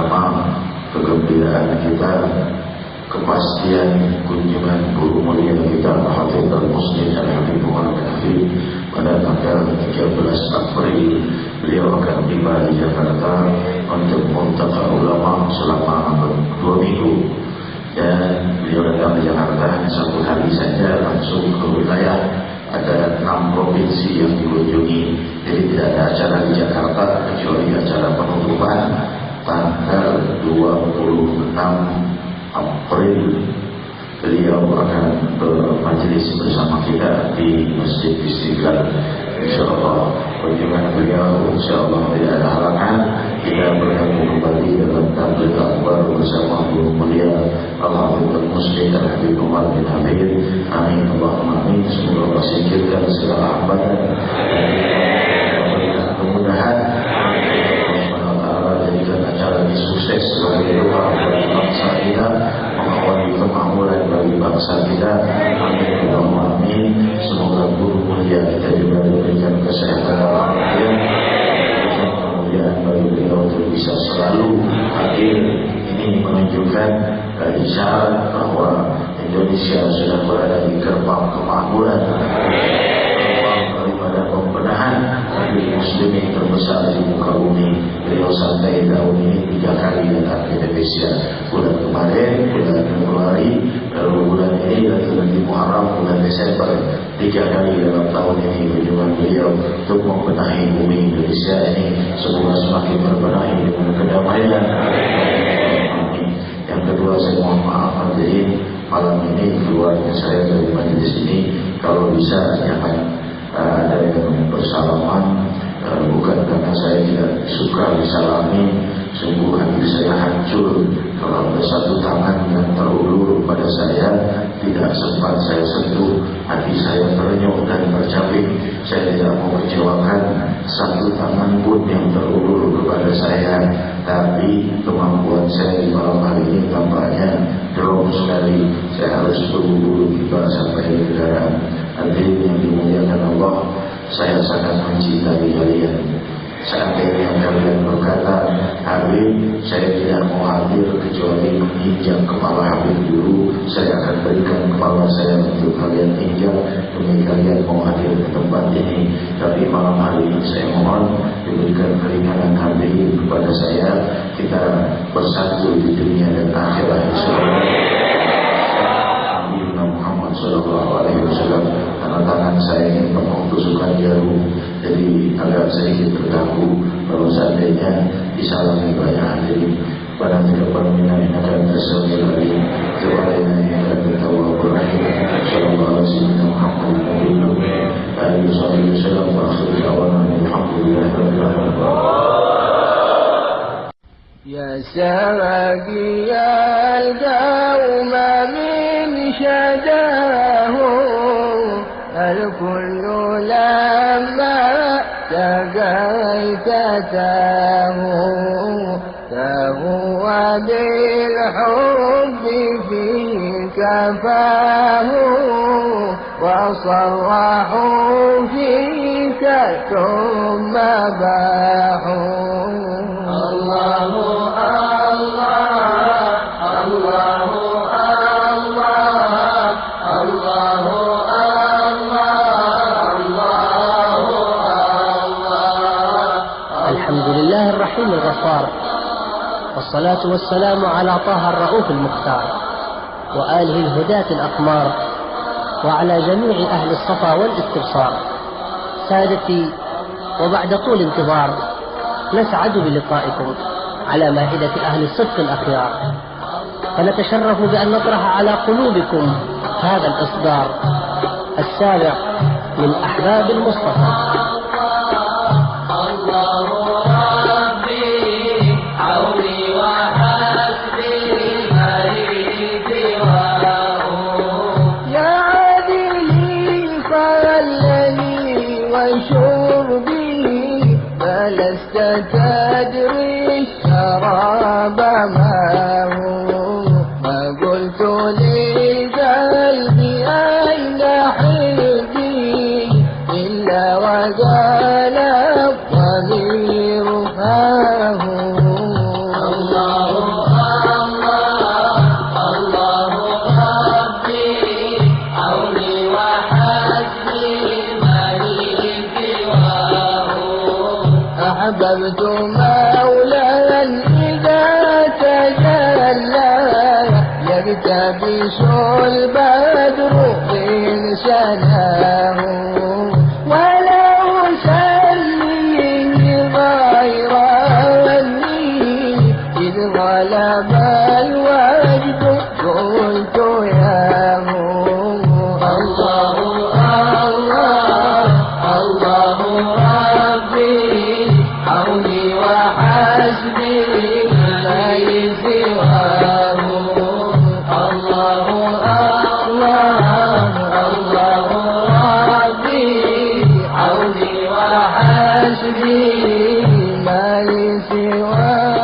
bersama kegembiraan kita, kepastian kunjungan guru mulia kita Hafidh al-Muslim Al-Habibullah Al-Hafidh pada tanggal 13 April. Beliau akan tiba di Jakarta untuk Multaqa Ulama selama 2 minggu, dan beliau datang di Jakarta 1 hari saja langsung ke wilayah. Ada 6 provinsi yang dikunjungi, jadi tidak ada acara di Jakarta kecuali acara penutupan tanggal 26 April. Beliau akan bermajelis bersama kita di Masjid Istiqlal. InsyaAllah kunjungan beliau InsyaAllah tidak ada halangan. Kita bergabung kembali dalam tabligh akbar bersama guru mulia Al-Hafidh al-Muslim Al-Habibullah bin Habib. Amin Allahumma amin. Semoga Allah singkirkan segala hambatan dan kemudahan. Jadikan acara ini sukses sebagai doa bagi bangsa kita, mengawali kemakmuran bagi bangsa kita. Amin Allahumma amin. Semoga guru mulia kita juga diberikan kesehatan dan afiat, diberikan kemuliaan bagi beliau untuk bisa selalu hadir. Ini menunjukkan isyarat bahwa Indonesia sudah berada di gerbang kemakmuran, daripada pembenahan bagi muslimin terbesar di muka bumi. Beliau sampai tahun ini 3 kali datang ke Indonesia. Bulan kemarin, bulan Februari, lalu bulan ini lagi Muharram, bulan Desember. 3 kali dalam tahun ini kunjungan beliau untuk membenahi bumi Indonesia ini. Semoga semakin berbenahi dengan kedamaian. Yang kedua, saya mohon maaf hadirin, malam ini keluarnya saya dari majelis ini, kalau bisa jangan ada yang bersalaman, bukan karena saya tidak suka disalami. Sungguh hati saya hancur kalau ada satu tangan yang terulur pada saya, tidak sempat saya sentuh, hati saya terenyuh dan tercapek. Saya tidak mau kecewakan satu tangan pun yang terulur kepada saya, tapi kemampuan saya di malam hari ini tampaknya drop sekali. Saya harus buru-buru tiba sampai di negara. Hadirin yang dimuliakan Allah, saya sangat mencintai kalian. Seandainya kalian berkata, Habib, saya tidak mau hadir kecuali menginjak kepala Habib dulu, saya akan berikan kepala saya untuk kalian injak demi kalian mau hadir ke tempat ini. Tapi malam hari ini saya mohon diberikan keringanan hati kepada saya. Kita bersatu di dunia dan akhirat insyaallah. Muhammad sallallahu alaihi wasallam. Karena tangan saya ini penuh tusukan jarum, jadi agak sedikit terganggu. Kalau seandainya disalami banyak hadirin, pada tidak permina inakan tersebut lagi kepada yang akan tawabur rahim. Sallallahu alaihi Muhammad alaihi wasallam wa akhir awana alhamdulillah. يا ساقي القوم من شداه الكل لما سقيت فهو بالحب فيك فاه وصرحوا فيك ثم باحوا الله الحمد لله الرحيم الغفار، والصلاة والسلام على طه الرؤوف المختار وآله الهداة الأقمار، وعلى جميع أهل الصفا والاستبصار. سادتي، وبعد طول انتظار نسعد بلقائكم على مائدة أهل الصدق الأخيار، فنتشرف بأن نطرح على قلوبكم هذا الإصدار السابع من أحباب المصطفى. فلست تدري الشراب ما هو، ما قلت لقلبي أين حبي إلا وقال الضمير فاه. الله مولا إذا تجلى يلتبس البدر إن سناه ولو سلي غير أني إذ غلب الوجد قلت يا الله الله ربي حولي وحسبي لا سواه الله ربي حولي وحسبي لا سواه